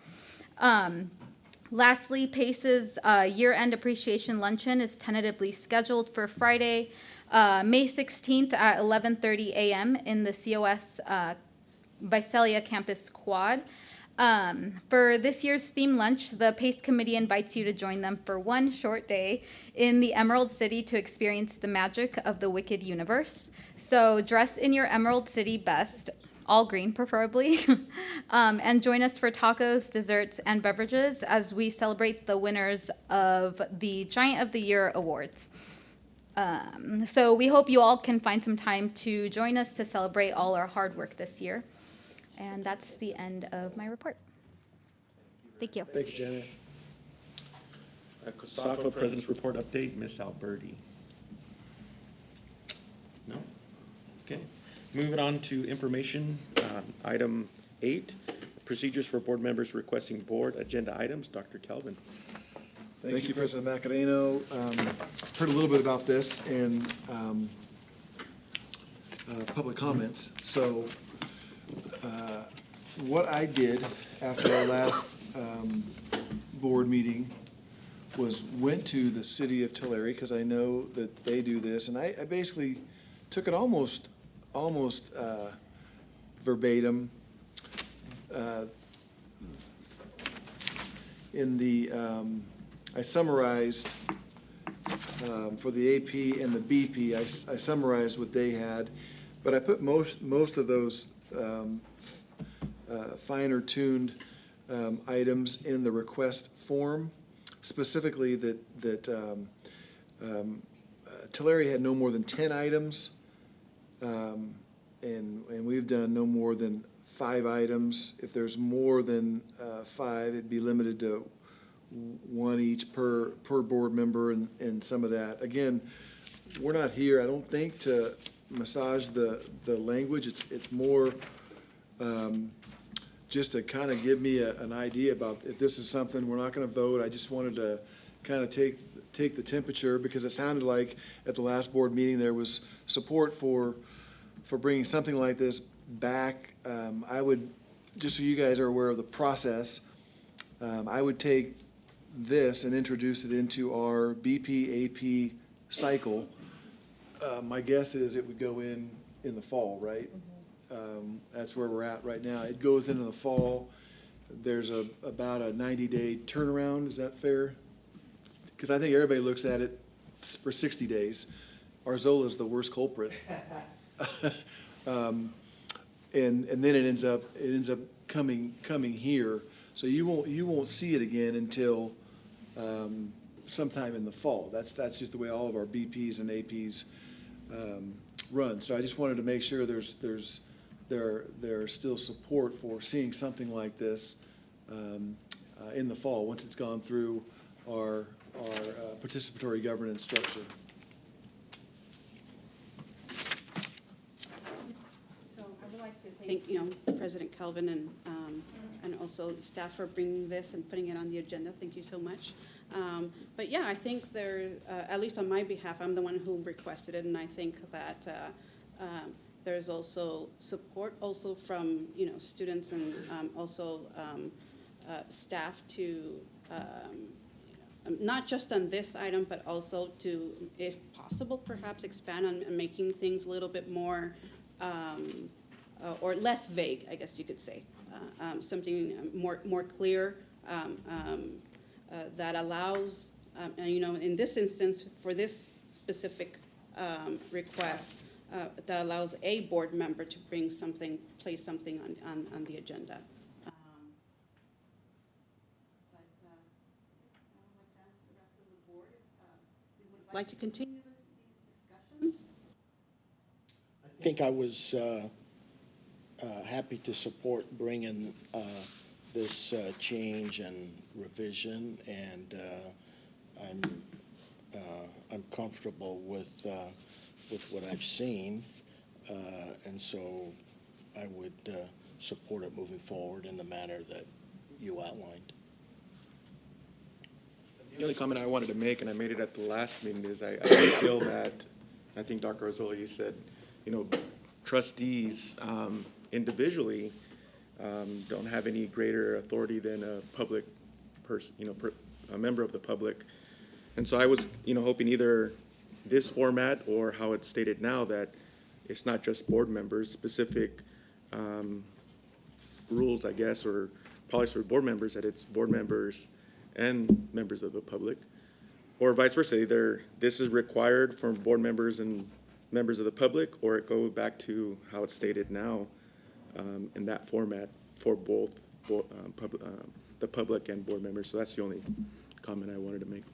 Lastly, PACE's year-end appreciation luncheon is tentatively scheduled for Friday, May 16th at 11:30 a.m. in the COS Visalia Campus Quad. For this year's theme lunch, the PACE committee invites you to join them for one short day in the Emerald City to experience the magic of the Wicked universe. So dress in your Emerald City best, all green preferably, and join us for tacos, desserts, and beverages as we celebrate the winners of the Giant of the Year awards. So we hope you all can find some time to join us to celebrate all our hard work this year. And that's the end of my report. Thank you. Thank you, Janet. COSAFA President's Report Update, Ms. Alberti. No? Okay. Moving on to information, item 8, procedures for board members requesting board agenda items. Dr. Kelvin. Thank you, President Macareno. Heard a little bit about this in public comments. So what I did after our last board meeting was went to the city of Tulare, because I know that they do this, and I basically took it almost verbatim. I summarized for the AP and the BP, I summarized what they had, but I put most of those finer tuned items in the request form, specifically that Tulare had no more than 10 items, and we've done no more than 5 items. If there's more than 5, it'd be limited to 1 each per board member and some of that. Again, we're not here, I don't think, to massage the language. It's more just to kind of give me an idea about if this is something we're not going to vote. I just wanted to kind of take the temperature, because it sounded like at the last board meeting there was support for bringing something like this back. I would, just so you guys are aware of the process, I would take this and introduce it into our BP AP cycle. My guess is it would go in the fall, right? That's where we're at right now. It goes into the fall. There's about a 90-day turnaround. Is that fair? Because I think everybody looks at it for 60 days. Arzola is the worst culprit. And then it ends up coming here. So you won't see it again until sometime in the fall. That's just the way all of our BPs and APs run. So I just wanted to make sure there's still support for seeing something like this in the fall, once it's gone through our participatory governance structure. So I would like to thank, President Kelvin and also staff for bringing this and putting it on the agenda. Thank you so much. But yeah, I think there, at least on my behalf, I'm the one who requested it, and I think that there's also support also from, students and also staff to, not just on this item, but also to, if possible, perhaps expand on making things a little bit more, or less vague, I guess you could say. Something more clear, that allows, in this instance, for this specific request, that allows a board member to bring something, place something on the agenda. But I would ask the rest of the board if we would like to continue these discussions. I think I was happy to support bringing this change and revision, and I'm comfortable with what I've seen, and so I would support it moving forward in the manner that you outlined. The only comment I wanted to make, and I made it at the last meeting, is I feel that, I think Dr. Arzola, you said, trustees individually don't have any greater authority than a public person, a member of the public. And so I was, hoping either this format or how it's stated now, that it's not just board members, specific rules, I guess, or policies for board members, that it's board members and members of the public, or vice versa. Either this is required from board members and members of the public, or it go back to how it's stated now in that format for both the public and board members. So that's the only comment I wanted to make.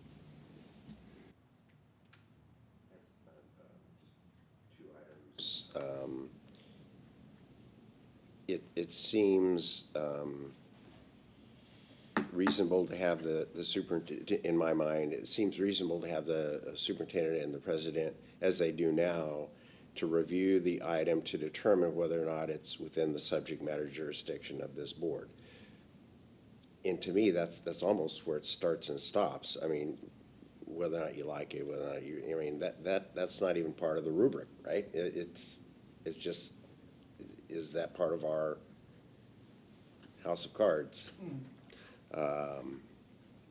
It seems reasonable to have the superintendent, in my mind, it seems reasonable to have the superintendent and the president, as they do now, to review the item to determine whether or not it's within the subject matter jurisdiction of this board. And to me, that's almost where it starts and stops. I mean, whether or not you like it, whether or not you, I mean, that's not even part of the rubric, right? It's just, is that part of our house of cards?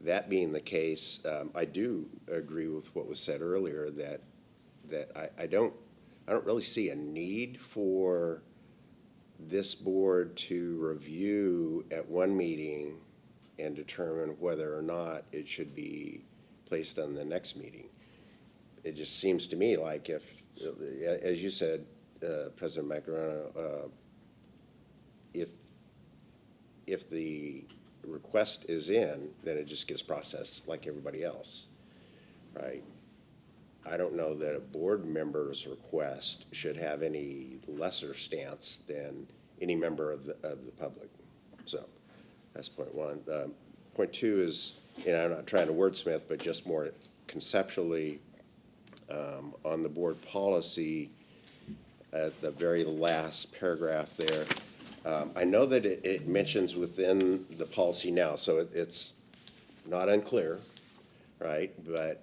That being the case, I do agree with what was said earlier, that I don't really see a need for this board to review at one meeting and determine whether or not it should be placed on the next meeting. It just seems to me like if, as you said, President Macarena, if the request is in, then it just gets processed like everybody else, right? I don't know that a board member's request should have any lesser stance than any member of the public. So that's point one. Point two is, and I'm not trying to wordsmith, but just more conceptually, on the board policy, at the very last paragraph there, I know that it mentions within the policy now, so it's not unclear, right? But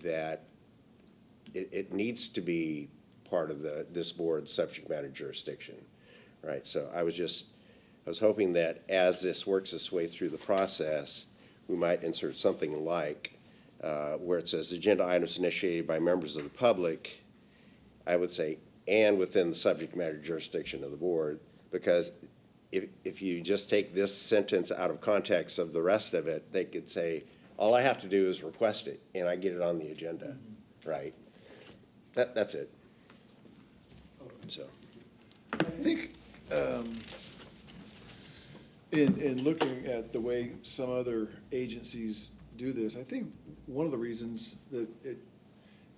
that it needs to be part of this board's subject matter jurisdiction, right? So I was hoping that as this works its way through the process, we might insert something like where it says agenda items initiated by members of the public, I would say, and within the subject matter jurisdiction of the board, because if you just take this sentence out of context of the rest of it, they could say, all I have to do is request it, and I get it on the agenda, right? That's it. So. I think, in looking at the way some other agencies do this, I think one of the reasons that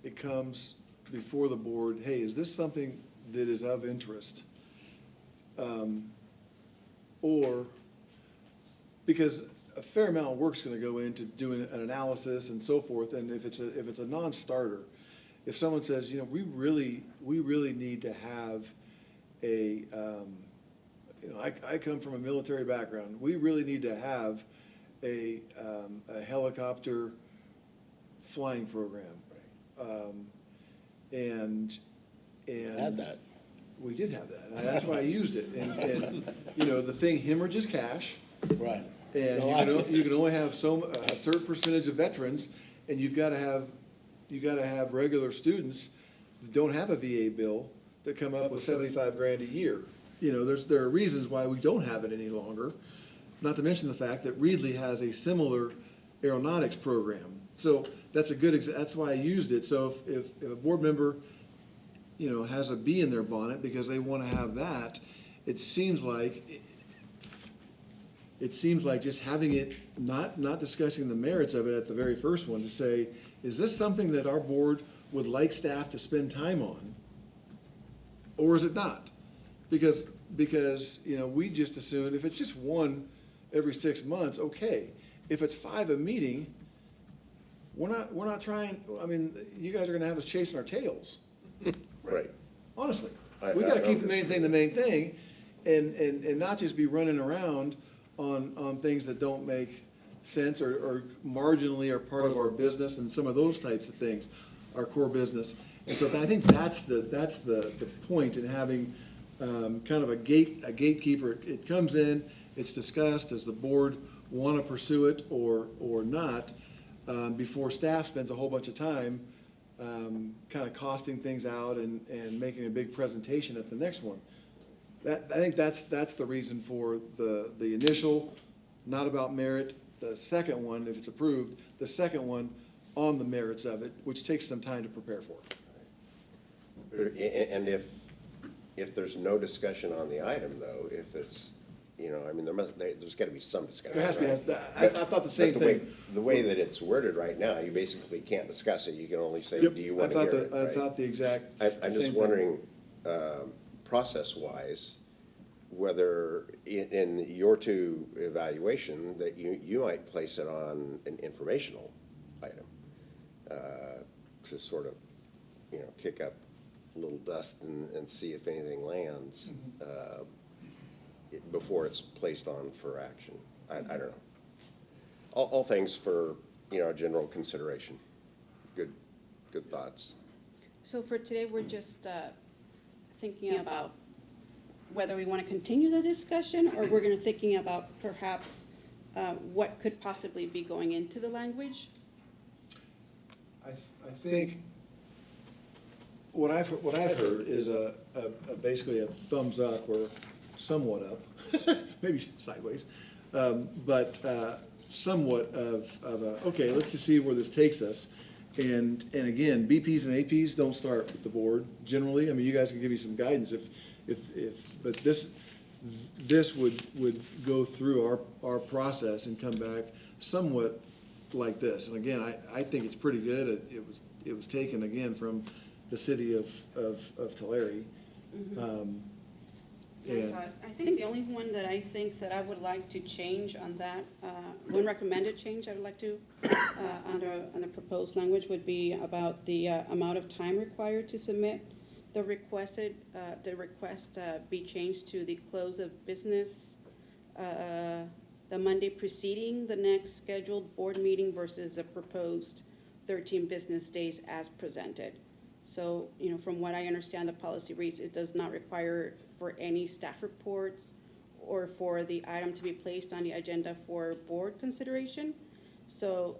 it comes before the board, hey, is this something that is of interest? Or, because a fair amount of work's gonna go into doing an analysis and so forth, and if it's a non-starter, if someone says, we really need to have a, I come from a military background, we really need to have a helicopter flying program. And Had that. we did have that, and that's why I used it, and the thing hemorrhages cash, Right. and you can only have a certain percentage of veterans, and you gotta have regular students that don't have a VA bill that come up with 75 grand a year. There are reasons why we don't have it any longer, not to mention the fact that Reedley has a similar aeronautics program. So that's that's why I used it. So if a board member, has a bee in their bonnet because they want to have that, it seems like just having it, not discussing the merits of it at the very first one, to say, is this something that our board would like staff to spend time on? Or is it not? Because because, you know, we just assumed if it's just one every 6 months, okay. If it's 5 a meeting, we're not trying, I mean, you guys are gonna have us chasing our tails, Right. honestly. I- We I gotta don't keep the main thing, and not just be running around on things that don't make sense or marginally are part of our business and some of those types of things, our core business. And so I think that's the point in having kind of a gatekeeper. It comes in, it's discussed, does the board want to pursue it or not, before staff spends a whole bunch of time kind of costing things out and making a big presentation at the next one. I think that's the reason for the initial, not about merit. The second one, if it's approved, the second one on the merits of it, which takes some time to prepare for. And if there's no discussion on the item, though, if it's, you know, I mean, there's gotta be some discussion. There has to be. right? I thought the same But way- thing. The way that it's worded right now, you basically can't discuss it, you can only say, Yep, do you I want to thought hear it? I right? thought the exact I'm same just thing. wondering, process-wise, whether in your two evaluation, that you might place it on an informational item, to sort of, you know, kick up a little dust and see if anything lands, before it's placed on for action. I don't know. All things for, you know, general consideration. Good thoughts. So for today, we're just thinking about whether we want to continue the discussion, or we're going to thinking about perhaps what could possibly be going into the language. I think what I've heard is basically a thumbs up or somewhat up, maybe sideways, but somewhat of a, okay, let's just see where this takes us. And again, BPs and APs don't start with the board generally. I mean, you guys can give me some guidance but this would go through our process and come back somewhat like this. And again, I think it's pretty good. It was taken again from the city of Tulare. Yes, I think the only one that I think that I would like to change on that, one recommended change I would like to, on the proposed language would be about the amount of time required to submit the request be changed to the close of business, the Monday preceding the next scheduled board meeting versus the proposed 13 business days as presented. So, you know, from what I understand, the policy reads, it does not require for any staff reports or for the item to be placed on the agenda for board consideration. So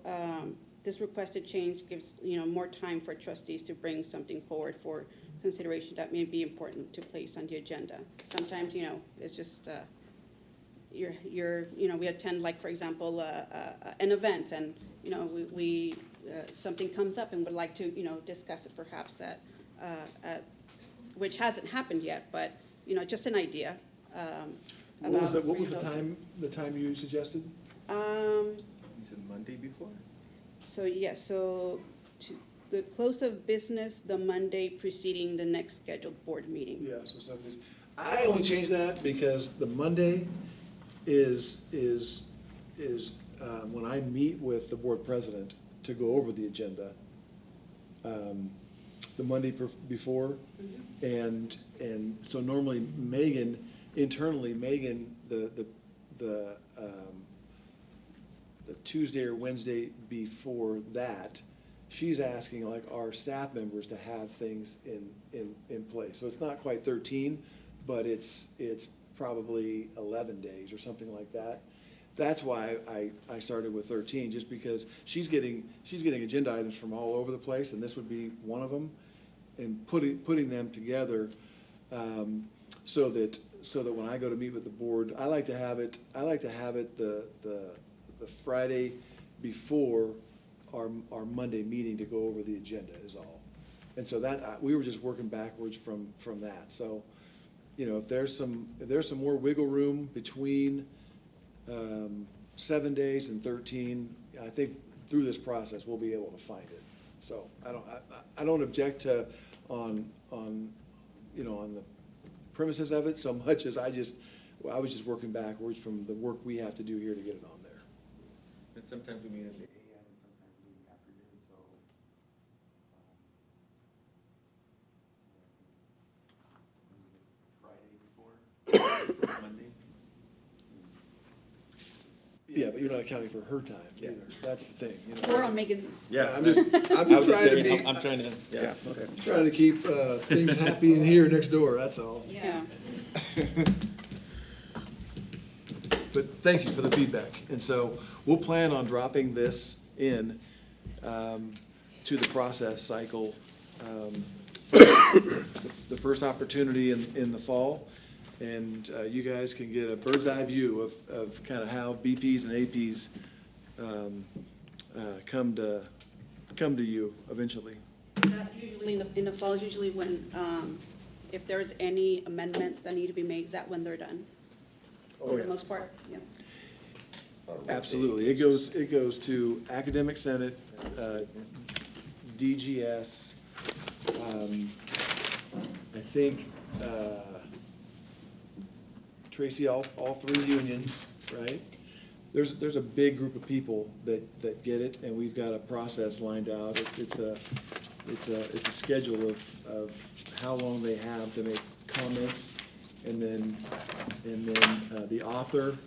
this requested change gives, you know, more time for trustees to bring something forward for consideration that may be important to place on the agenda. Sometimes, you know, it's just, you know, we attend, like, for example, an event, and, you know, we something comes up and would like to, you know, discuss it perhaps at which hasn't happened yet, but, you know, just an idea. What was the time you suggested? You said Monday before? So, yes, so the close of business, the Monday preceding the next scheduled board meeting. Yeah, so Sundays. I only changed that because the Monday is when I meet with the board president to go over the agenda, the Monday before. And so normally Megan, internally, the Tuesday or Wednesday before that, she's asking like our staff members to have things in place. So it's not quite 13, but it's probably 11 days or something like that. That's why I started with 13, just because she's getting agenda items from all over the place, and this would be one of them. And putting them together, so that when I go to meet with the board, I like to have it the Friday before our Monday meeting to go over the agenda is all. And so that, we were just working backwards from that. So, you know, if there's some more wiggle room between 7 days and 13, I think through this process, we'll be able to find it. So I don't object to on the premises of it so much as I was just working backwards from the work we have to do here to get it on there. And sometimes we meet in the AM and sometimes we meet in the afternoon, so. Friday before, Monday. Yeah, but you're not accounting for her time either. That's the thing, you know. We're on Megan's. Yeah. I'm just trying to be, I'm trying to, yeah, okay. trying to keep things happy in here next door, that's all. Yeah. But thank you for the feedback. And so we'll plan on dropping this in to the process cycle, the first opportunity in the fall. And you guys can get a bird's eye view of kind of how BPs and APs come to you eventually. Usually in the fall is usually when, if there's any amendments that need to be made, is that when they're done? For the most part, yeah. Absolutely. It goes to Academic Senate, DGS, I think, Tracy, all three unions, right? There's a big group of people that get it, and we've got a process lined out. It's a schedule of how long they have to make comments, and then the author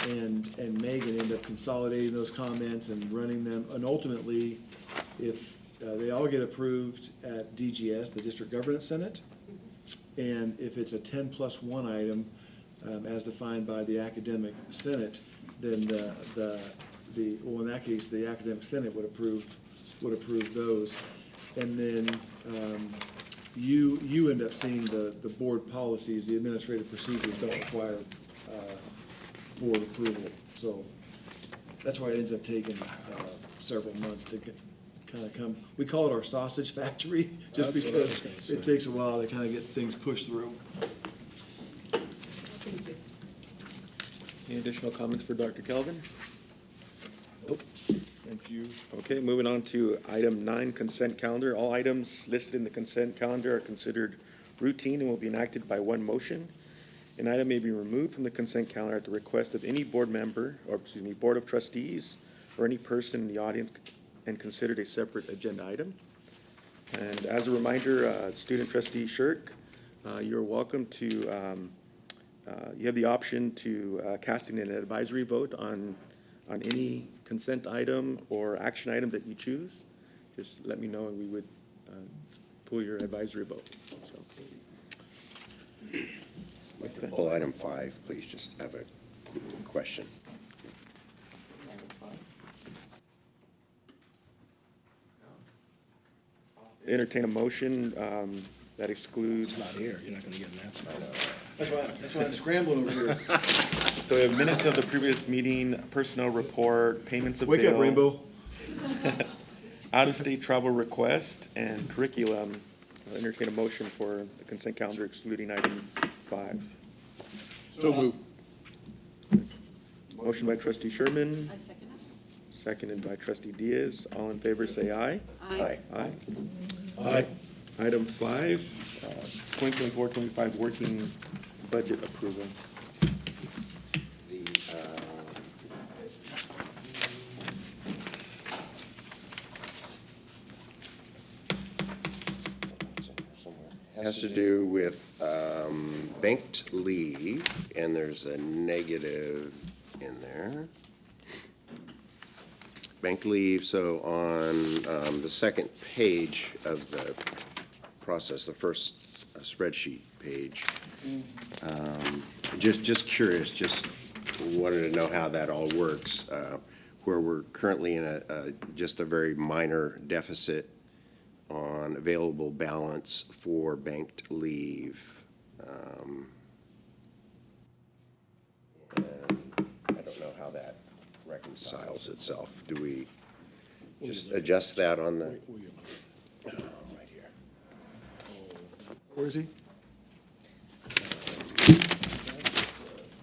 and Megan end up consolidating those comments and running them, and ultimately, if they all get approved at DGS, the District Governance Senate, and if it's a 10+1 item, as defined by the Academic Senate, then well, in that case, the Academic Senate would approve those. And then you end up seeing the board policies. The administrative procedures don't require board approval. So that's why it ends up taking several months to kind of come. We call it our sausage factory, just because it takes a while to kind of get things pushed through. Any additional comments for Dr. Kelvin? Nope. Thank you. Okay, moving on to item 9, consent calendar. All items listed in the consent calendar are considered routine and will be enacted by one motion. An item may be removed from the consent calendar at the request of any board member, or excuse me, Board of Trustees, or any person in the audience, and considered a separate agenda item. And as a reminder, student trustee Shirk, you're welcome to, you have the option to casting an advisory vote on any consent item or action item that you choose. Just let me know and we would pull your advisory vote. So. Pull item 5, please, just have a question. Entertain a motion that excludes. It's not here, you're not gonna get an answer. That's why I'm scrambling over here. So we have minutes of the previous meeting, personnel report, payments of bill. Wake up, Rainbow. Out-of-state travel request and curriculum. I'll entertain a motion for the consent calendar excluding item 5. So move. Motion by trustee Sherman, I second it. seconded by trustee Diaz. All in favor, say aye. Aye. Aye. Aye. Item 5, 2024-25 working budget approval. The, has to do with banked leave, and there's a negative in there. Banked leave, so on the second page of the process, the first spreadsheet page, just curious, just wanted to know how that all works, where we're currently in just a very minor deficit on available balance for banked leave. And I don't know how that reconciles itself. Do we just adjust that on the, right here? Where is he?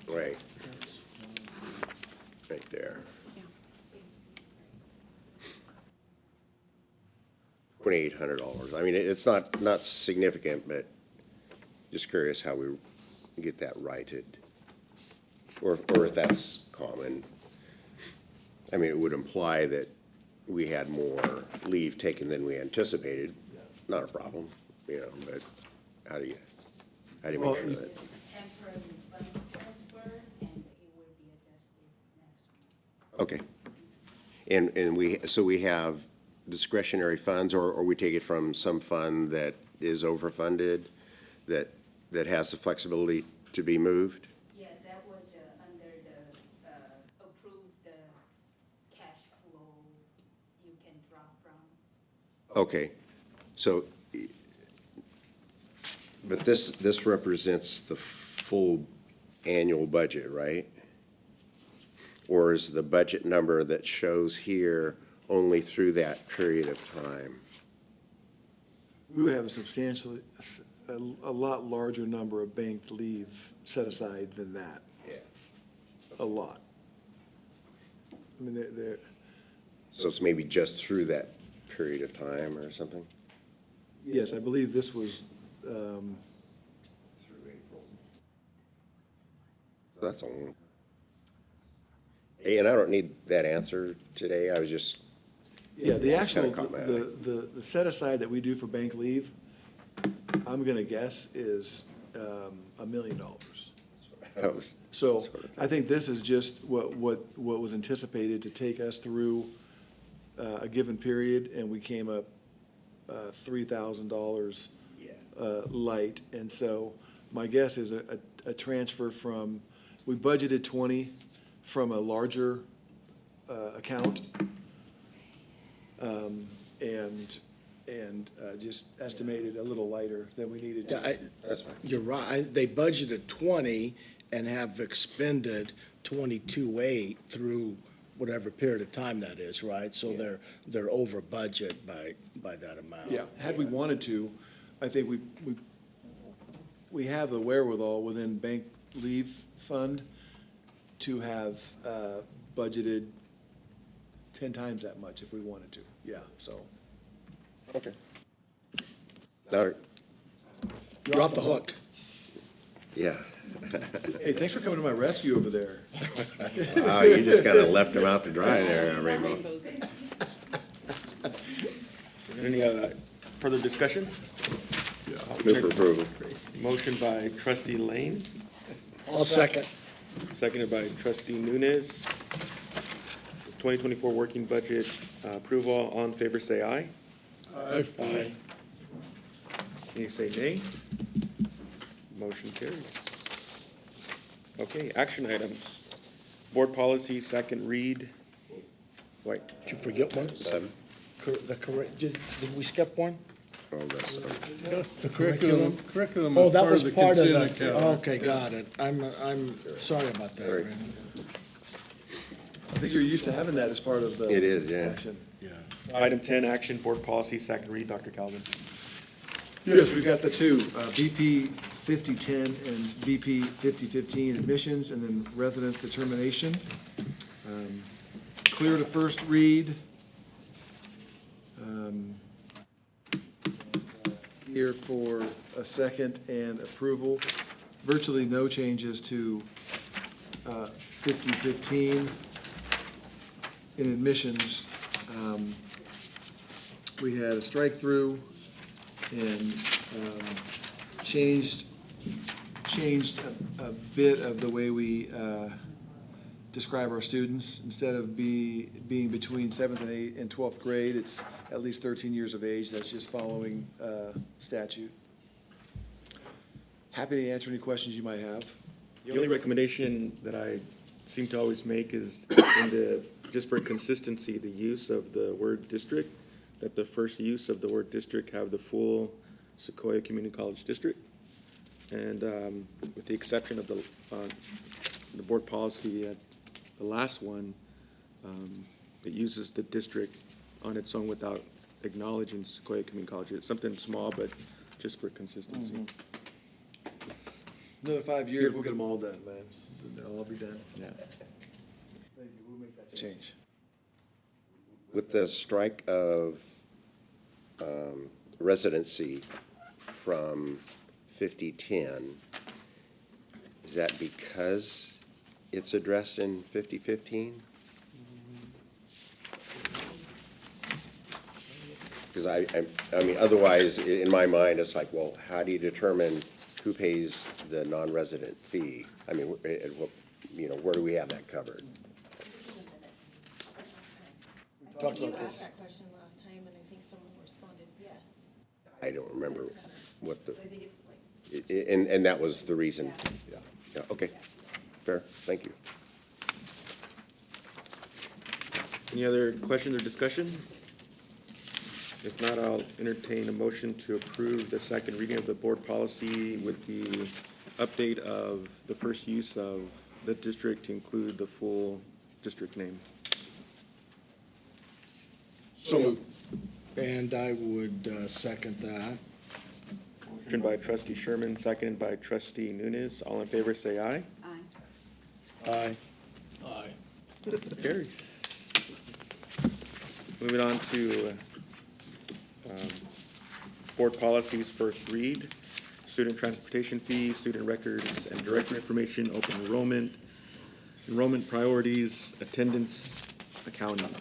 Right. Right there. $2,800. I mean, it's not significant, but Just curious how we get that righted, or if that's common. I mean, it would imply that we had more leave taken than we anticipated. Not a problem, you know, but how do you make sure that? Temporary fund transfer, and it would be adjusted next month. Okay. And so we have discretionary funds, or we take it from some fund that is overfunded, that has the flexibility to be moved? Yeah, that was under the approved cash flow you can draw from. Okay, so, but this represents the full annual budget, right? Or is the budget number that shows here only through that period of time? We would have a substantially, a lot larger number of banked leave set aside than that. Yeah. A lot. I mean, they're, So it's maybe just through that period of time or something? yes, I believe this was, Through April. That's all. And I don't need that answer today, I was just, yeah, the actual, Kinda caught my eye. the set aside that we do for bank leave, I'm gonna guess is $1 million. that was, So I think this is just what was anticipated to take us through a given period, and we came up $3,000 light. And so my guess is a transfer from, we budgeted 20 from a larger account, and just estimated a little lighter than we needed to. that's fine. You're right. They budgeted 20 and have expended 22.8 through whatever period of time that is, right? So they're over budget by that amount. Yeah, had we wanted to, I think we have the wherewithal within bank leave fund to have budgeted 10 times that much if we wanted to, yeah, so. Okay. Now, You're off the hook. yeah. Hey, thanks for coming to my rescue over there. Wow, you just kind of left them out to dry there, Rainbow. Any further discussion? Move for approval. Motion by trustee Lane, I'll second. seconded by trustee Nunes. 2024 working budget approval. All in favor, say aye. Aye. Any say nay? Motion carries. Okay, action items. Board policy, second read. Wait, Did you forget one? 7. The correct, did we skip one? Oh, that's, The curriculum Oh, is that part was of the part of consent the, calendar. okay, got it. I'm sorry about that, Right. Raymond. I think you're used to having that as part of the. It is, yeah. action. Yeah. item 10, action, board policy, second read. Dr. Calvin. Yes, we've got the two, BP 5010 and BP 5015 admissions, and then residence determination. Clear to first read. Here for a second and approval. Virtually no changes to 5015. In admissions, we had a strike-through and changed a bit of the way we describe our students. Instead of being between 7th and 8th and 12th grade, it's at least 13 years of age. That's just following statute. Happy to answer any questions you might have. The only recommendation that I seem to always make is in the, just for consistency, the use of the word district, that the first use of the word district have the full Sequoia Community College District. And with the exception of the board policy, the last one, it uses the district on its own without acknowledging Sequoia Community College. It's something small, but just for consistency. Another 5 years, we'll get them all done, man. They'll all be done. Yeah. Thank you, we'll make that change. With the strike of residency from 5010, is that because it's addressed in 5015? Because I mean, otherwise, in my mind, it's like, well, how do you determine who pays the non-resident fee? I mean, you know, where do we have that covered? Talked about this. that question last time, and I think someone responded yes. I don't remember what the, and that was the reason. Yeah, okay, fair, thank you. Any other questions or discussion? If not, I'll entertain a motion to approve the second reading of the board policy with the update of the first use of the district to include the full district name. And I would second that. Motion by trustee Sherman, seconded by trustee Nunes. All in favor, say aye. Aye. Carries. Moving on to board policies, first read. Student transportation fees, student records and director information, open enrollment, enrollment priorities, attendance, accounting.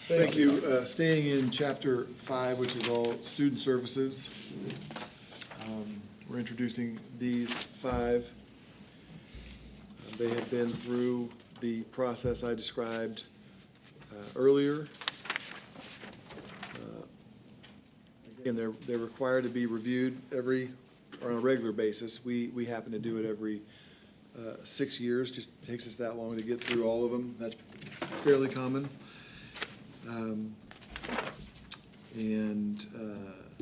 Thank you. Staying in chapter 5, which is all student services. We're introducing these 5. They have been through the process I described earlier. And they're required to be reviewed on a regular basis. We happen to do it every 6 years, just takes us that long to get through all of them. That's fairly common.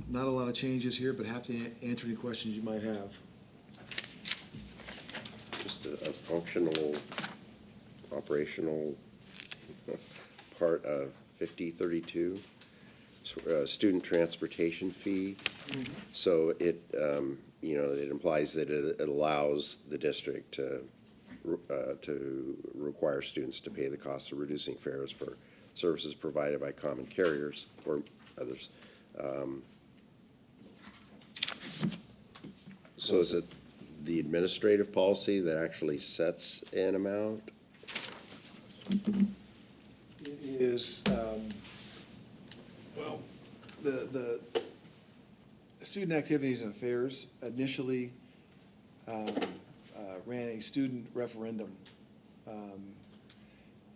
Not a lot of changes here, but happy to answer any questions you might have. Just a functional, operational part of 5032, student transportation fee. So it, you know, it implies that it allows the district to require students to pay the cost of reducing fares for services provided by common carriers or others. So is it the administrative policy that actually sets an amount? It is, well, the student activities and affairs initially ran a student referendum.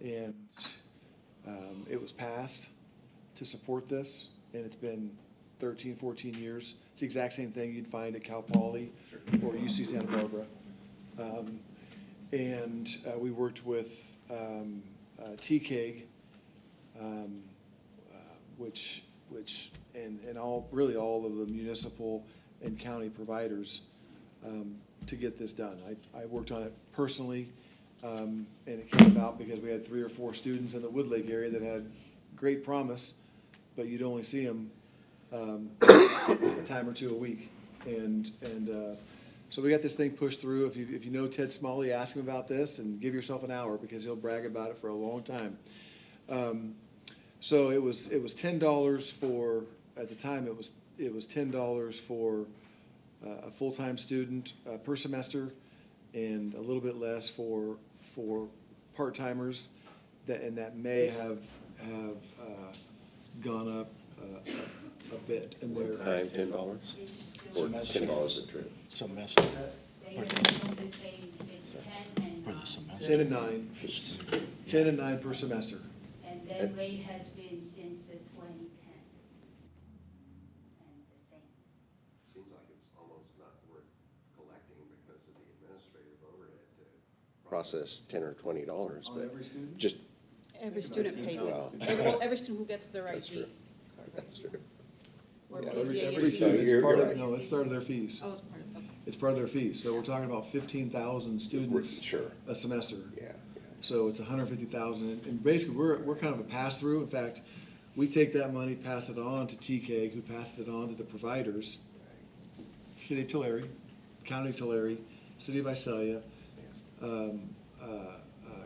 And it was passed to support this, and it's been 13, 14 years. It's the exact same thing you'd find at Cal Poly or UC Santa Barbara. We worked with TCAG, and really all of the municipal and county providers to get this done. I worked on it personally, and it came about because we had 3 or 4 students in the Woodlake area that had great promise, but you'd only see them a time or two a week. So we got this thing pushed through. If you know Ted Smalley, ask him about this and give yourself an hour because he'll brag about it for a long time. So it was $10 for, at the time, it was $10 for a full-time student per semester, and a little bit less for part-timers, and that may have gone up a bit. And they're Time, $10? Or $10 a trip? Semester. They are still the same, it's 10 and 9. 10 and 9, 10 and 9 per semester. And that rate has been since 2010. And the same. Seems like it's almost not worth collecting because of the administrative overhead to process $10 or $20, On but every student? just, Every student pays Wow. it. Every student who gets the right that's true. fee. That's true. Or Yeah. PCA Every gets student, you're it's part of, right. no, it's part of their fees. Oh, it's part of, okay. It's part of their fees. So we're talking about 15,000 students Sure. a semester. Yeah. So it's 150,000, and basically, we're kind of a pass-through. In fact, we take that money, pass it on to TCAG, who passed it on to the providers, City of Tulare, County of Tulare, City of Visalia,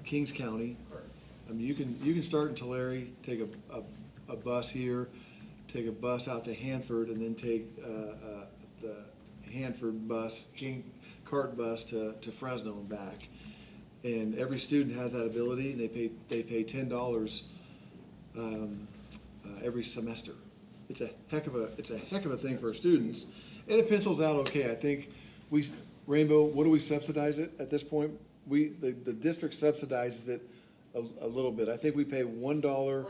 Kings County. I mean, you can start in Tulare, take a bus here, take a bus out to Hanford and then take the Hanford bus, cart bus to Fresno and back. And every student has that ability, and they pay $10 every semester. It's a heck of a thing for our students, and it pencils out okay. I think Rainbow, what do we subsidize it at this point? The district subsidizes it a little bit. I think we pay $1. $1 every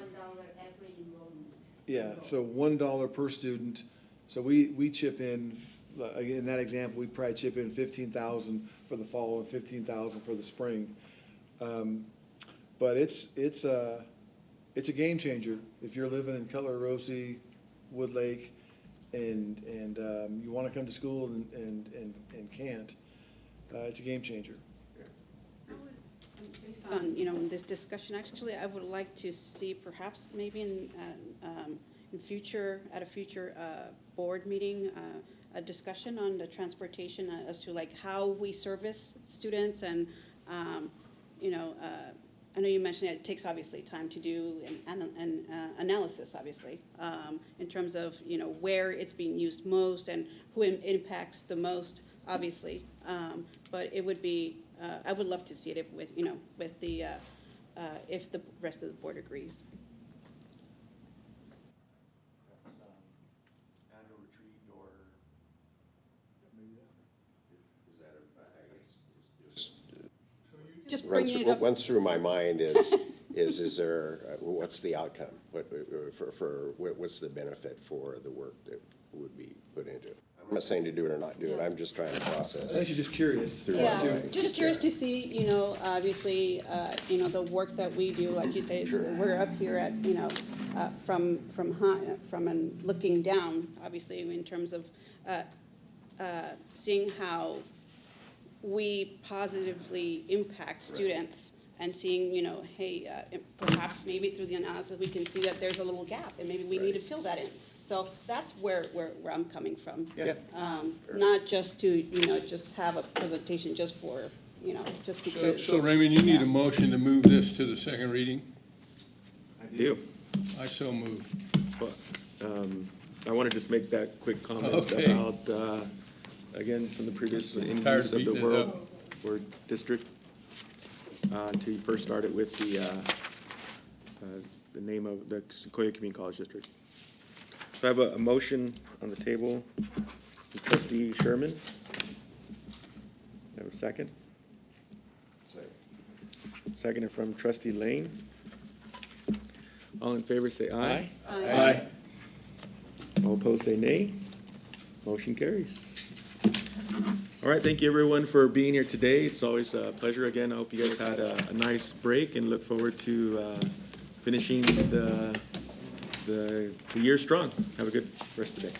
enrollment. Yeah, so $1 per student. So we chip in, in that example, we probably chip in 15,000 for the fall and 15,000 for the spring. But it's a game changer. If you're living in Cutler, Rosie, Wood Lake, and you want to come to school and can't, it's a game changer. Based on, this discussion, actually, I would like to see perhaps maybe at a future board meeting, a discussion on the transportation as to like how we service students and, I know you mentioned it takes obviously time to do an analysis, obviously, in terms of, where it's being used most and who it impacts the most, obviously. But it would be, I would love to see it with the, if the rest of the board agrees. Just bringing it up. What runs through my mind is there, what's the outcome? What's the benefit for the work that would be put into it? I'm not saying to do it or not do it, I'm just trying to process. I think you're just curious. Yeah, just curious to see, obviously, the work that we do, like you say, we're up here at, from and looking down, obviously, in terms of seeing how we positively impact students and seeing, hey, perhaps maybe through the analysis, we can see that there's a little gap and maybe we need to fill that in. So that's where I'm coming from. Yeah. Not just to, just have a presentation just for, just because. So Raymond, you need a motion to move this to the second reading? I do. I so move. But, I want to just make that quick comment Okay. about, again, from the previous Tired increase of of the beating it world up. word district. To first start it with the name of the Sequoia Community College District. So I have a motion on the table from Trustee Sherman. I have a second. Second from Trustee Lane. All in favor say aye. Aye. All opposed say nay. Motion carries. All right, thank you everyone for being here today. It's always a pleasure. Again, I hope you guys had a nice break and look forward to finishing the year strong. Have a good rest of the day.